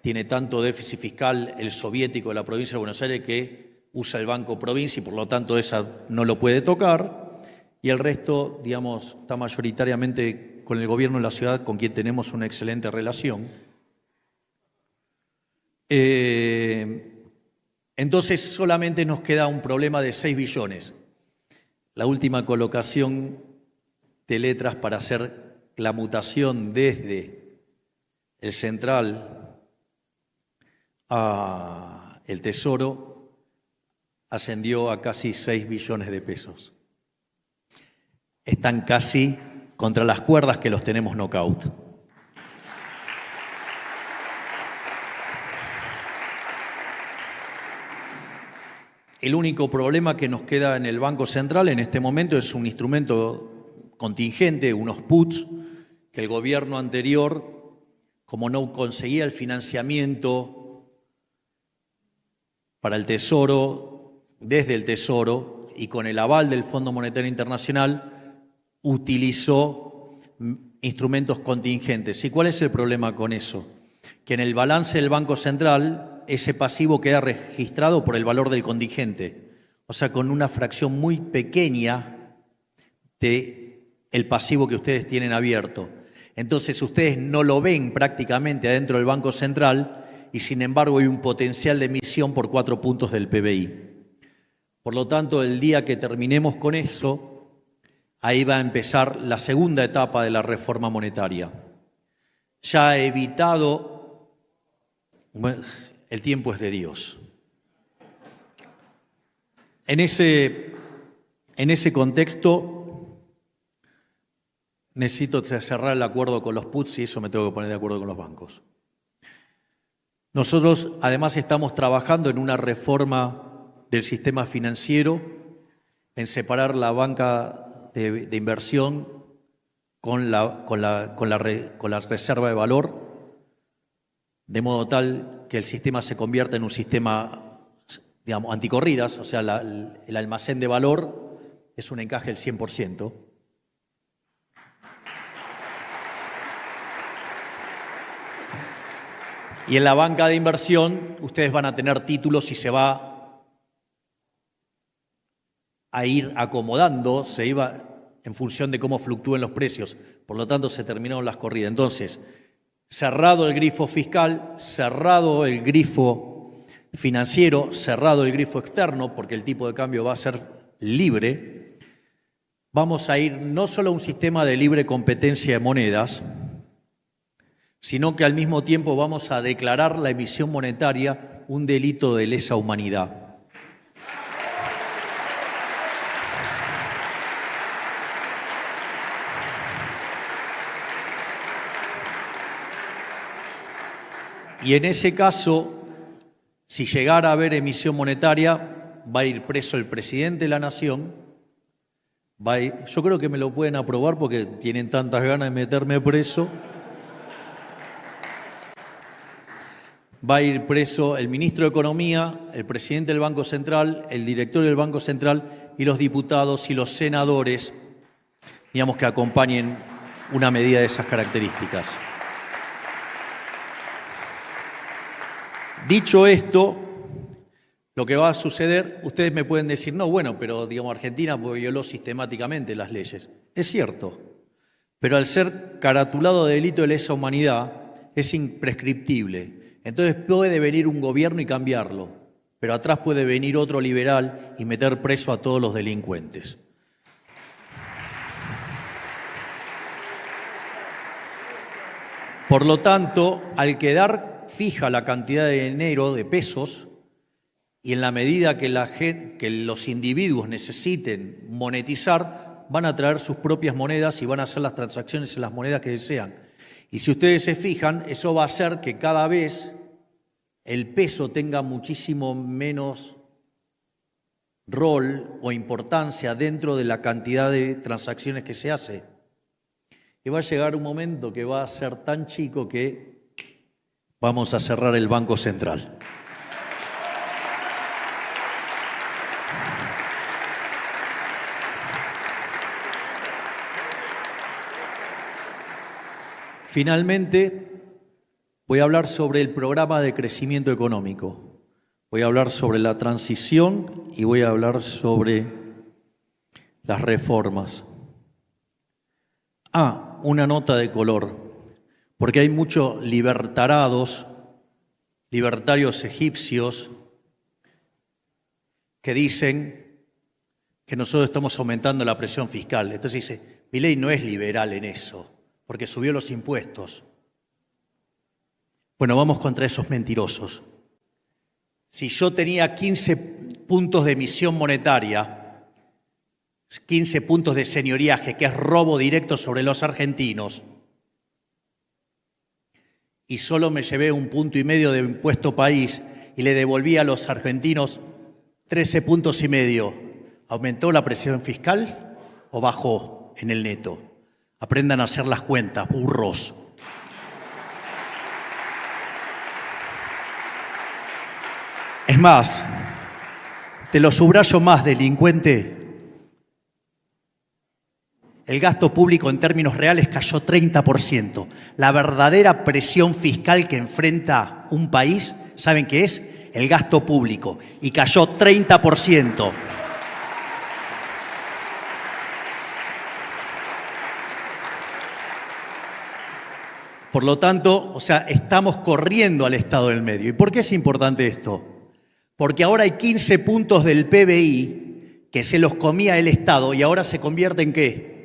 tiene tanto déficit fiscal el soviético de la provincia de Buenos Aires que usa el Banco Provincia y por lo tanto esa no lo puede tocar, y el resto, digamos, está mayoritariamente con el gobierno de la ciudad, con quien tenemos una excelente relación. Entonces solamente nos queda un problema de 6 billones. La última colocación de letras para hacer la mutación desde el central a el Tesoro ascendió a casi 6 billones de pesos. Están casi contra las cuerdas que los tenemos knockout. El único problema que nos queda en el Banco Central en este momento es un instrumento contingente, unos puts, que el gobierno anterior, como no conseguía el financiamiento para el Tesoro, desde el Tesoro y con el aval del Fondo Monetario Internacional, utilizó instrumentos contingentes. ¿Y cuál es el problema con eso? Que en el balance del Banco Central ese pasivo queda registrado por el valor del contingente, o sea, con una fracción muy pequeña del pasivo que ustedes tienen abierto. Entonces ustedes no lo ven prácticamente adentro del Banco Central y sin embargo hay un potencial de emisión por 4 puntos del PBI. Por lo tanto, el día que terminemos con eso, ahí va a empezar la segunda etapa de la reforma monetaria. Ya he evitado, el tiempo es de Dios. En ese contexto, necesito cerrar el acuerdo con los puts y eso me tengo que poner de acuerdo con los bancos. Nosotros, además, estamos trabajando en una reforma del sistema financiero, en separar la banca de inversión con la reserva de valor, de modo tal que el sistema se convierta en un sistema, digamos, anticorridas, o sea, el almacén de valor es un encaje del 100%. Y en la banca de inversión ustedes van a tener títulos y se va a ir acomodando, se iba en función de cómo fluctúen los precios. Por lo tanto, se terminaron las corridas. Entonces, cerrado el grifo fiscal, cerrado el grifo financiero, cerrado el grifo externo, porque el tipo de cambio va a ser libre, vamos a ir no solo a un sistema de libre competencia de monedas, sino que al mismo tiempo vamos a declarar la emisión monetaria un delito de lesa humanidad. Y en ese caso, si llegara a haber emisión monetaria, va a ir preso el presidente de la Nación. Yo creo que me lo pueden aprobar porque tienen tantas ganas de meterme preso. Va a ir preso el ministro de Economía, el presidente del Banco Central, el directorio del Banco Central y los diputados y los senadores, digamos, que acompañen una medida de esas características. Dicho esto, lo que va a suceder, ustedes me pueden decir, no, bueno, pero digamos, Argentina violó sistemáticamente las leyes. Es cierto, pero al ser caratulado de delito de lesa humanidad, es imprescriptible. Entonces puede venir un gobierno y cambiarlo, pero atrás puede venir otro liberal y meter preso a todos los delincuentes. Por lo tanto, al quedar fija la cantidad de dinero, de pesos, y en la medida que los individuos necesiten monetizar, van a traer sus propias monedas y van a hacer las transacciones en las monedas que desean. Y si ustedes se fijan, eso va a hacer que cada vez el peso tenga muchísimo menos rol o importancia dentro de la cantidad de transacciones que se hace. Y va a llegar un momento que va a ser tan chico que vamos a cerrar el Banco Central. Finalmente, voy a hablar sobre el programa de crecimiento económico. Voy a hablar sobre la transición y voy a hablar sobre las reformas. Una nota de color. Porque hay muchos libertarios egipcios que dicen que nosotros estamos aumentando la presión fiscal. Entonces dice, Milei no es liberal en eso, porque subió los impuestos. Bueno, vamos contra esos mentirosos. Si yo tenía 15 puntos de emisión monetaria, 15 puntos de señoriaje, que es robo directo sobre los argentinos, y solo me llevé 1,5 puntos de impuesto país y le devolví a los argentinos 13,5 puntos, ¿aumentó la presión fiscal o bajó en el neto? Aprendan a hacer las cuentas, burros. Es más, te lo subrayo más, delincuente. El gasto público en términos reales cayó 30%. La verdadera presión fiscal que enfrenta un país, ¿saben qué es? El gasto público. Y cayó 30%. Por lo tanto, estamos corriendo al estado del medio. ¿Y por qué es importante esto? Porque ahora hay 15 puntos del PBI que se los comía el Estado y ahora se convierte en ¿qué?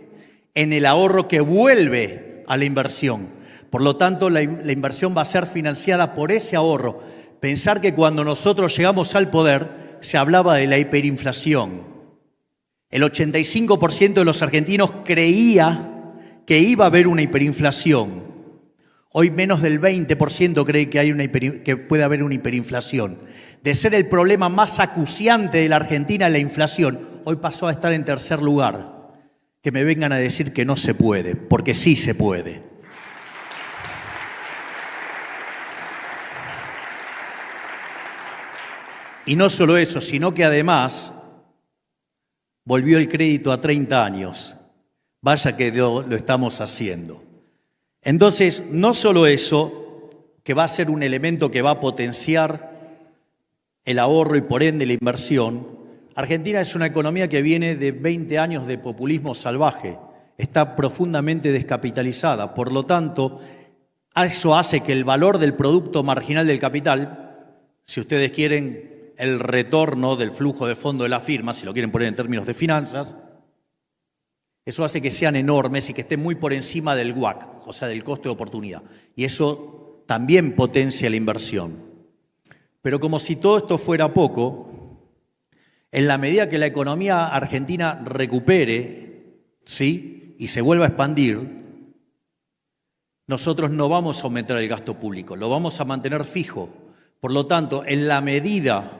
En el ahorro que vuelve a la inversión. Por lo tanto, la inversión va a ser financiada por ese ahorro. Pensar que cuando nosotros llegamos al poder se hablaba de la hiperinflación. El 85% de los argentinos creía que iba a haber una hiperinflación. Hoy menos del 20% cree que puede haber una hiperinflación. De ser el problema más acuciante de la Argentina, la inflación, hoy pasó a estar en tercer lugar. Que me vengan a decir que no se puede, porque sí se puede. Y no solo eso, sino que además volvió el crédito a 30 años. Vaya que lo estamos haciendo. Entonces, no solo eso, que va a ser un elemento que va a potenciar el ahorro y por ende la inversión, Argentina es una economía que viene de 20 años de populismo salvaje, está profundamente descapitalizada, por lo tanto, eso hace que el valor del producto marginal del capital, si ustedes quieren el retorno del flujo de fondo de la firma, si lo quieren poner en términos de finanzas, eso hace que sean enormes y que estén muy por encima del WACC, o sea, del coste de oportunidad. Y eso también potencia la inversión. Pero como si todo esto fuera poco, en la medida que la economía argentina recupere, ¿sí?, y se vuelva a expandir, nosotros no vamos a aumentar el gasto público, lo vamos a mantener fijo. Por lo tanto, en la medida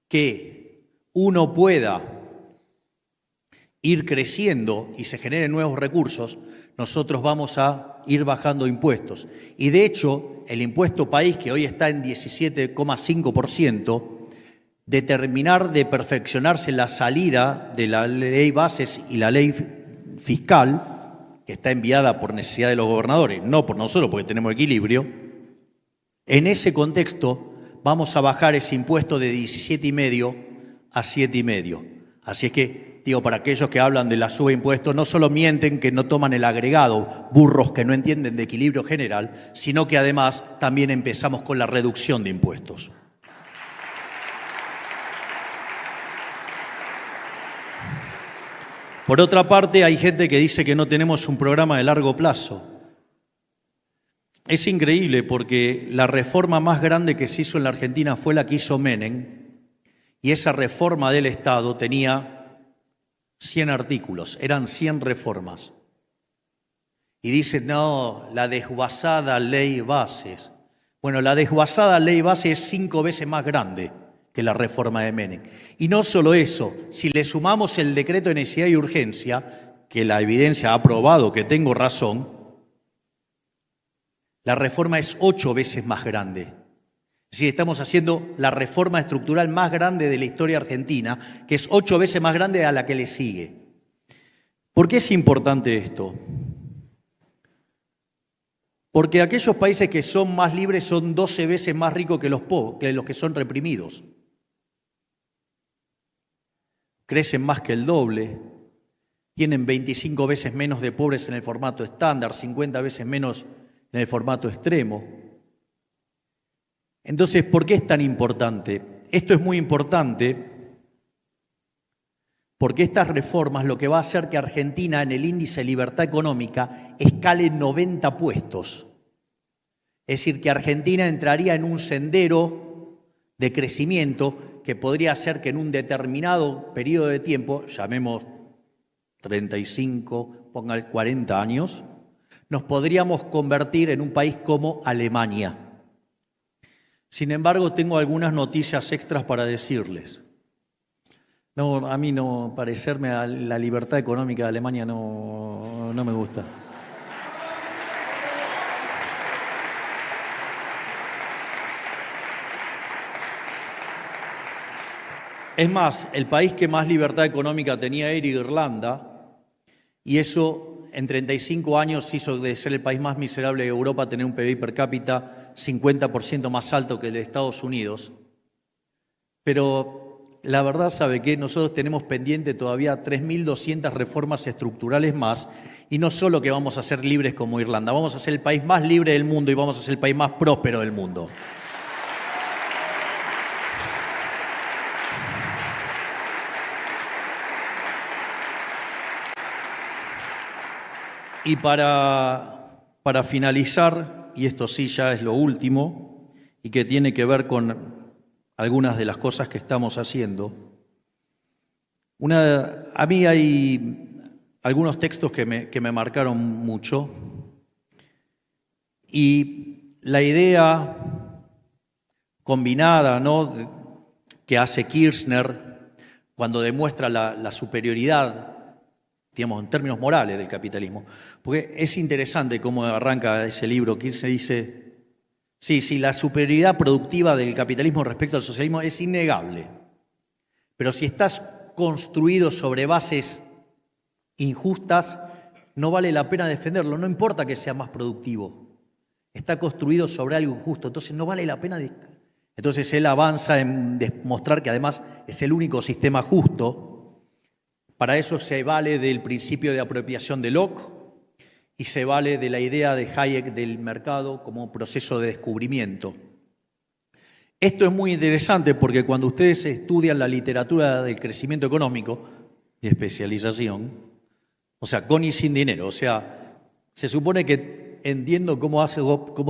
que uno pueda ir creciendo y se generen nuevos recursos, nosotros vamos a ir bajando impuestos. Y de hecho, el impuesto país, que hoy está en 17,5%, de terminar de perfeccionarse la salida de la ley bases y la ley fiscal, que está enviada por necesidad de los gobernadores, no por nosotros, porque tenemos equilibrio, en ese contexto vamos a bajar ese impuesto de 17,5 a 7,5. Así es que, digo, para aquellos que hablan de la suba de impuestos, no solo mienten que no toman el agregado, burros que no entienden de equilibrio general, sino que además también empezamos con la reducción de impuestos. Por otra parte, hay gente que dice que no tenemos un programa de largo plazo. Es increíble porque la reforma más grande que se hizo en la Argentina fue la que hizo Menem, y esa reforma del Estado tenía 100 artículos, eran 100 reformas. Y dicen, no, la desguazada ley bases. Bueno, la desguazada ley bases es 5 veces más grande que la reforma de Menem. Y no solo eso, si le sumamos el decreto de necesidad y urgencia, que la evidencia ha probado que tengo razón, la reforma es 8 veces más grande. Es decir, estamos haciendo la reforma estructural más grande de la historia argentina, que es 8 veces más grande a la que le sigue. ¿Por qué es importante esto? Porque aquellos países que son más libres son 12 veces más ricos que los que son reprimidos. Crecen más que el doble, tienen 25 veces menos de pobres en el formato estándar, 50 veces menos en el formato extremo. Entonces, ¿por qué es tan importante? Esto es muy importante porque estas reformas lo que va a hacer que Argentina en el índice de libertad económica escale 90 puestos. Es decir, que Argentina entraría en un sendero de crecimiento que podría hacer que en un determinado periodo de tiempo, llamemos 35, pongan 40 años, nos podríamos convertir en un país como Alemania. Sin embargo, tengo algunas noticias extras para decirles. No, a mí no, parecerme a la libertad económica de Alemania no me gusta. Es más, el país que más libertad económica tenía era Irlanda, y eso en 35 años hizo de ser el país más miserable de Europa tener un PBI per cápita 50% más alto que el de Estados Unidos. Pero la verdad, ¿sabe qué? Nosotros tenemos pendiente todavía 3.200 reformas estructurales más, y no solo que vamos a ser libres como Irlanda, vamos a ser el país más libre del mundo y vamos a ser el país más próspero del mundo. Y para finalizar, y esto sí ya es lo último, y que tiene que ver con algunas de las cosas que estamos haciendo, a mí hay algunos textos que me marcaron mucho, y la idea combinada, ¿no?, que hace Kirchner cuando demuestra la superioridad, digamos, en términos morales del capitalismo. Porque es interesante cómo arranca ese libro. Kirchner dice, sí, la superioridad productiva del capitalismo respecto al socialismo es innegable. Pero si estás construido sobre bases injustas, no vale la pena defenderlo. No importa que sea más productivo. Está construido sobre algo injusto. Entonces no vale la pena Entonces él avanza en demostrar que además es el único sistema justo. Para eso se vale del principio de apropiación de Locke y se vale de la idea de Hayek del mercado como proceso de descubrimiento. Esto es muy interesante porque cuando ustedes estudian la literatura del crecimiento económico de especialización, o sea, con y sin dinero, o sea, se supone que entiendo cómo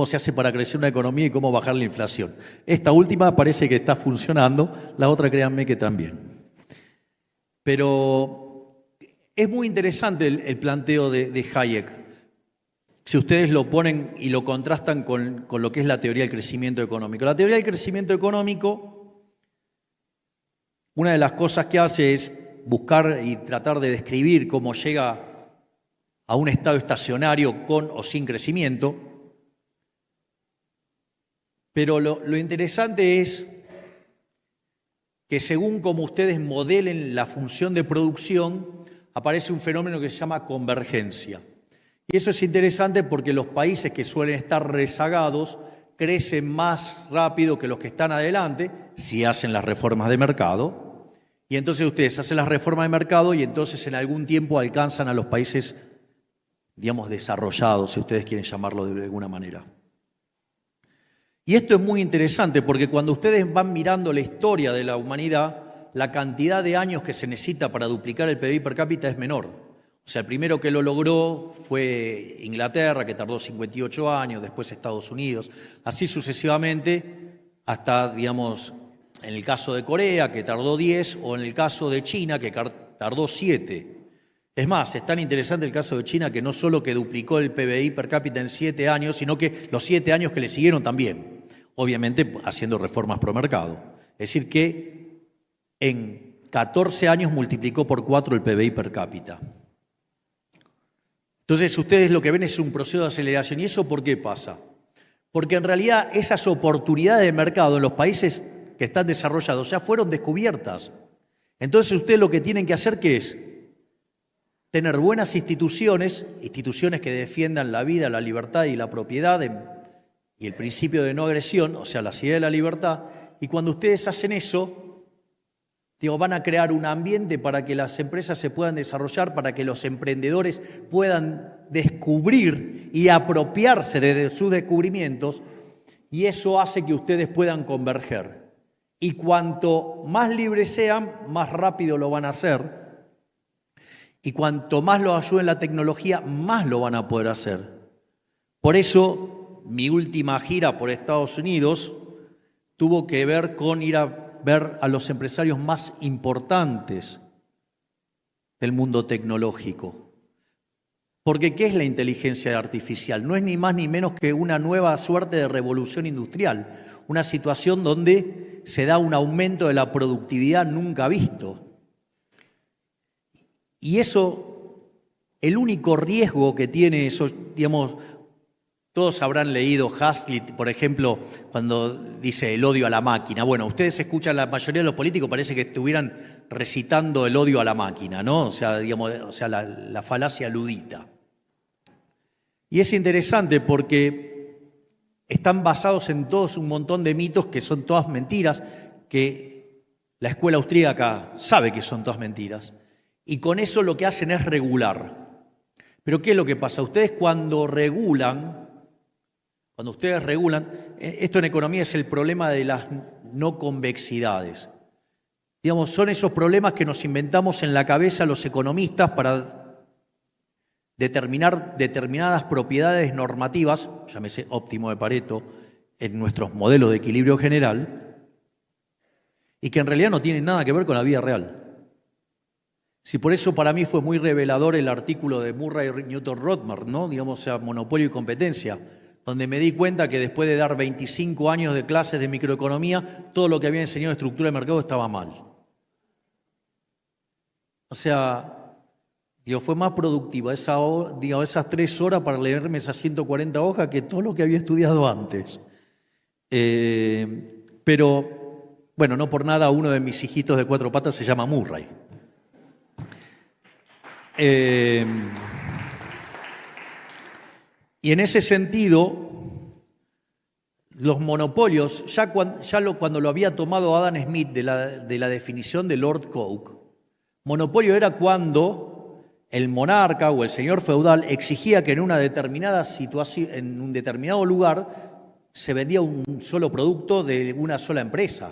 se hace para crecer una economía y cómo bajar la inflación. Esta última parece que está funcionando, la otra créanme que también. Pero es muy interesante el planteo de Hayek. Si ustedes lo ponen y lo contrastan con lo que es la teoría del crecimiento económico. La teoría del crecimiento económico, una de las cosas que hace es buscar y tratar de describir cómo llega a un estado estacionario con o sin crecimiento. Pero lo interesante es que según como ustedes modelen la función de producción, aparece un fenómeno que se llama convergencia. Y eso es interesante porque los países que suelen estar rezagados crecen más rápido que los que están adelante si hacen las reformas de mercado. Y entonces ustedes hacen las reformas de mercado y entonces en algún tiempo alcanzan a los países, digamos, desarrollados, si ustedes quieren llamarlo de alguna manera. Y esto es muy interesante porque cuando ustedes van mirando la historia de la humanidad, la cantidad de años que se necesita para duplicar el PBI per cápita es menor. O sea, el primero que lo logró fue Inglaterra, que tardó 58 años, después Estados Unidos, así sucesivamente hasta, digamos, en el caso de Corea, que tardó 10, o en el caso de China, que tardó 7. Es más, es tan interesante el caso de China que no solo que duplicó el PBI per cápita en 7 años, sino que los 7 años que le siguieron también, obviamente haciendo reformas pro mercado. Es decir, que en 14 años multiplicó por 4 el PBI per cápita. Entonces ustedes lo que ven es un proceso de aceleración. ¿Y eso por qué pasa? Porque en realidad esas oportunidades de mercado en los países que están desarrollados ya fueron descubiertas. Entonces ustedes lo que tienen que hacer, ¿qué es? Tener buenas instituciones que defiendan la vida, la libertad y la propiedad y el principio de no agresión, o sea, la idea de la libertad. Y cuando ustedes hacen eso, van a crear un ambiente para que las empresas se puedan desarrollar, para que los emprendedores puedan descubrir y apropiarse de sus descubrimientos, y eso hace que ustedes puedan converger. Y cuanto más libres sean, más rápido lo van a hacer, y cuanto más los ayude la tecnología, más lo van a poder hacer. Por eso, mi última gira por Estados Unidos tuvo que ver con ir a ver a los empresarios más importantes del mundo tecnológico. Porque ¿qué es la inteligencia artificial? No es ni más ni menos que una nueva suerte de revolución industrial, una situación donde se da un aumento de la productividad nunca visto. Y eso, el único riesgo que tiene eso, digamos, todos habrán leído Hazlitt, por ejemplo, cuando dice el odio a la máquina. Bueno, ustedes escuchan, la mayoría de los políticos parece que estuvieran recitando el odio a la máquina, ¿no? O sea, digamos, la falacia ludita. Y es interesante porque están basados en todos un montón de mitos que son todas mentiras, que la escuela austríaca sabe que son todas mentiras. Y con eso lo que hacen es regular. Pero ¿qué es lo que pasa? Ustedes cuando ustedes regulan, esto en economía es el problema de las no convexidades. Digamos, son esos problemas que nos inventamos en la cabeza los economistas para determinar determinadas propiedades normativas, llámese óptimo de Pareto, en nuestros modelos de equilibrio general, y que en realidad no tienen nada que ver con la vida real. Si por eso para mí fue muy revelador el artículo de Murray Newton-Rothbard, ¿no? Digamos, o sea, monopolio y competencia, donde me di cuenta que después de dar 25 años de clases de microeconomía, todo lo que había enseñado de estructura de mercado estaba mal. O sea, fue más productiva esas 3 horas para leerme esas 140 hojas que todo lo que había estudiado antes. Pero, bueno, no por nada uno de mis hijitos de 4 patas se llama Murray. Y en ese sentido, los monopolios, cuando lo había tomado Adam Smith de la definición de Lord Coke, monopolio era cuando el monarca o el señor feudal exigía que en una determinada situación, en un determinado lugar, se vendía un solo producto de una sola empresa.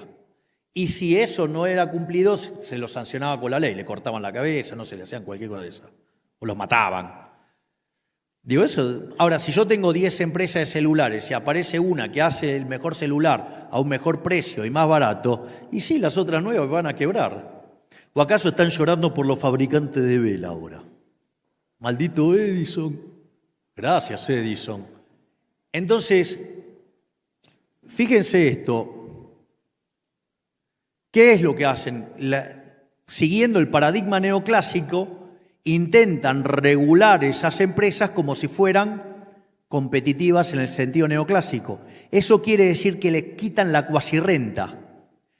Y si eso no era cumplido, se lo sancionaba con la ley, le cortaban la cabeza, no se le hacían cualquier cosa de esa, o los mataban. Digo eso. Ahora, si yo tengo 10 empresas de celulares y aparece una que hace el mejor celular a un mejor precio y más barato, y sí, las otras 9 van a quebrar. ¿O acaso están llorando por los fabricantes de vela ahora? Maldito Edison. Gracias, Edison. Entonces, fíjense esto. ¿Qué es lo que hacen? Siguiendo el paradigma neoclásico, intentan regular esas empresas como si fueran competitivas en el sentido neoclásico. Eso quiere decir que le quitan la cuasirrenta,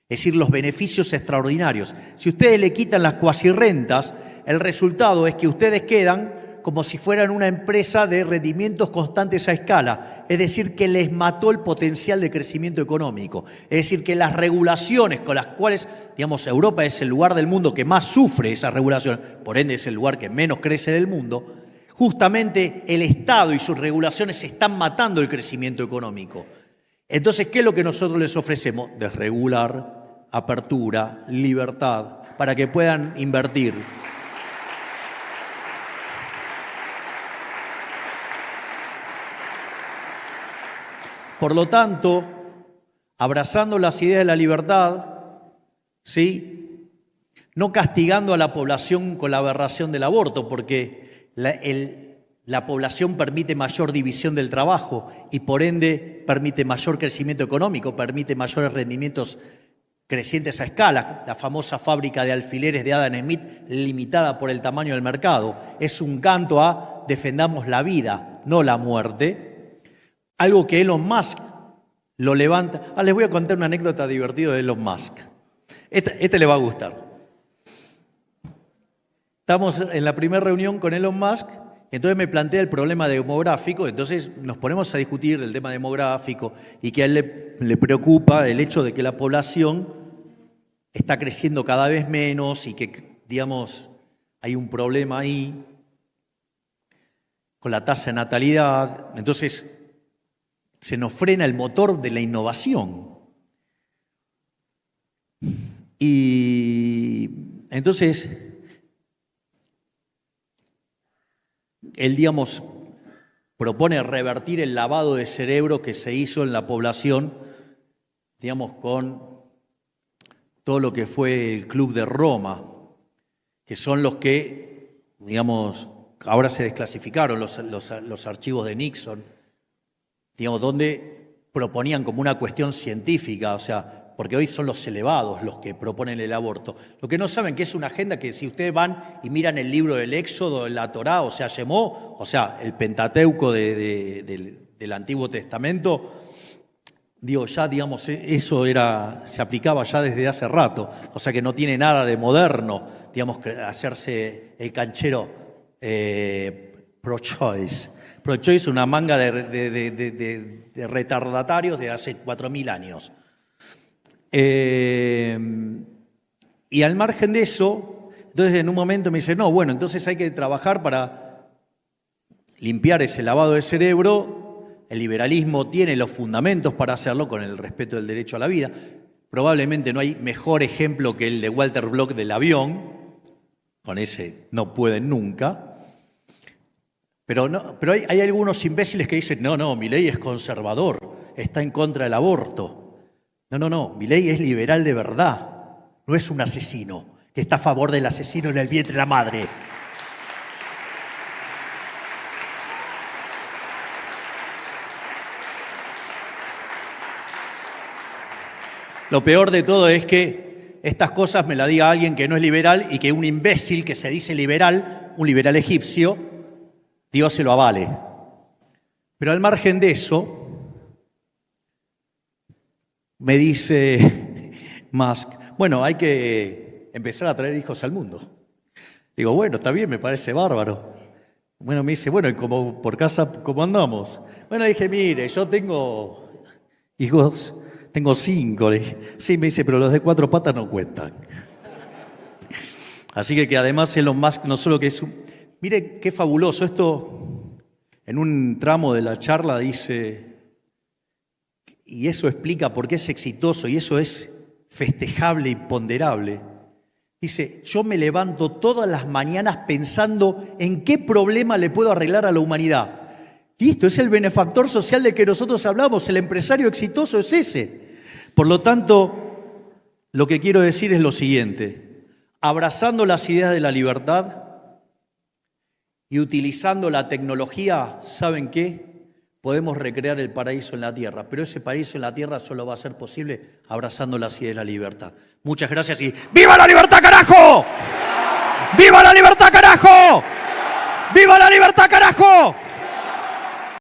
es decir, los beneficios extraordinarios. Si ustedes le quitan las cuasirrentas, el resultado es que ustedes quedan como si fueran una empresa de rendimientos constantes a escala, es decir, que les mató el potencial de crecimiento económico. Es decir, que las regulaciones con las cuales, digamos, Europa es el lugar del mundo que más sufre esas regulaciones, por ende es el lugar que menos crece del mundo, justamente el Estado y sus regulaciones están matando el crecimiento económico. Entonces, ¿qué es lo que nosotros les ofrecemos? Desregular, apertura, libertad, para que puedan invertir. Por lo tanto, abrazando las ideas de la libertad, ¿sí? No castigando a la población con la aberración del aborto, porque la población permite mayor división del trabajo y por ende permite mayor crecimiento económico, permite mayores rendimientos crecientes a escala. La famosa fábrica de alfileres de Adam Smith, limitada por el tamaño del mercado, es un canto a defendamos la vida, no la muerte. Algo que Elon Musk lo levanta. Les voy a contar una anécdota divertida de Elon Musk. Este le va a gustar. Estamos en la primera reunión con Elon Musk, entonces me plantea el problema demográfico, entonces nos ponemos a discutir el tema demográfico y que a él le preocupa el hecho de que la población está creciendo cada vez menos y que, digamos, hay un problema ahí con la tasa de natalidad. Entonces, se nos frena el motor de la innovación. Y entonces, él, digamos, propone revertir el lavado de cerebro que se hizo en la población, digamos, con todo lo que fue el Club de Roma, que son los que, digamos, ahora se desclasificaron los archivos de Nixon, digamos, donde proponían como una cuestión científica, o sea, porque hoy son los elevados los que proponen el aborto. Lo que no saben que es una agenda que si ustedes van y miran el libro del Éxodo, la Torá, o sea, Shemó, o sea, el Pentateuco del Antiguo Testamento, digo, ya, digamos, eso se aplicaba ya desde hace rato, o sea que no tiene nada de moderno, digamos, hacerse el canchero pro-choice. Pro-choice es una manga de retardatarios de hace 4.000 años. Y al margen de eso, entonces en un momento me dice, no, bueno, entonces hay que trabajar para limpiar ese lavado de cerebro. El liberalismo tiene los fundamentos para hacerlo con el respeto del derecho a la vida. Probablemente no hay mejor ejemplo que el de Walter Block del avión. Con ese no pueden nunca. Pero hay algunos imbéciles que dicen, no, Milei es conservador, está en contra del aborto. No, Milei es liberal de verdad, no es un asesino, que está a favor del asesino en el vientre de la madre. Lo peor de todo es que estas cosas me las diga alguien que no es liberal y que un imbécil que se dice liberal, un liberal egipcio, Dios se lo avale. Pero al margen de eso, me dice Musk, bueno, hay que empezar a traer hijos al mundo. Digo, bueno, está bien, me parece bárbaro. Bueno, me dice, bueno, ¿y por casa cómo andamos? Bueno, dije, mire, yo tengo Hijos, tengo 5. Le dije, sí, me dice, pero los de 4 patas no cuentan. Así que además Elon Musk no solo que es un... Miren qué fabuloso, esto en un tramo de la charla dice, y eso explica por qué es exitoso y eso es festejable y ponderable. Dice, yo me levanto todas las mañanas pensando en qué problema le puedo arreglar a la humanidad. Y esto es el benefactor social de que nosotros hablamos, el empresario exitoso es ese. Por lo tanto, lo que quiero decir es lo siguiente, abrazando las ideas de la libertad y utilizando la tecnología, ¿saben qué? Podemos recrear el paraíso en la tierra, pero ese paraíso en la tierra solo va a ser posible abrazando las ideas de la libertad. Muchas gracias y ¡viva la libertad, carajo! ¡Viva la libertad, carajo! ¡Viva la libertad, carajo!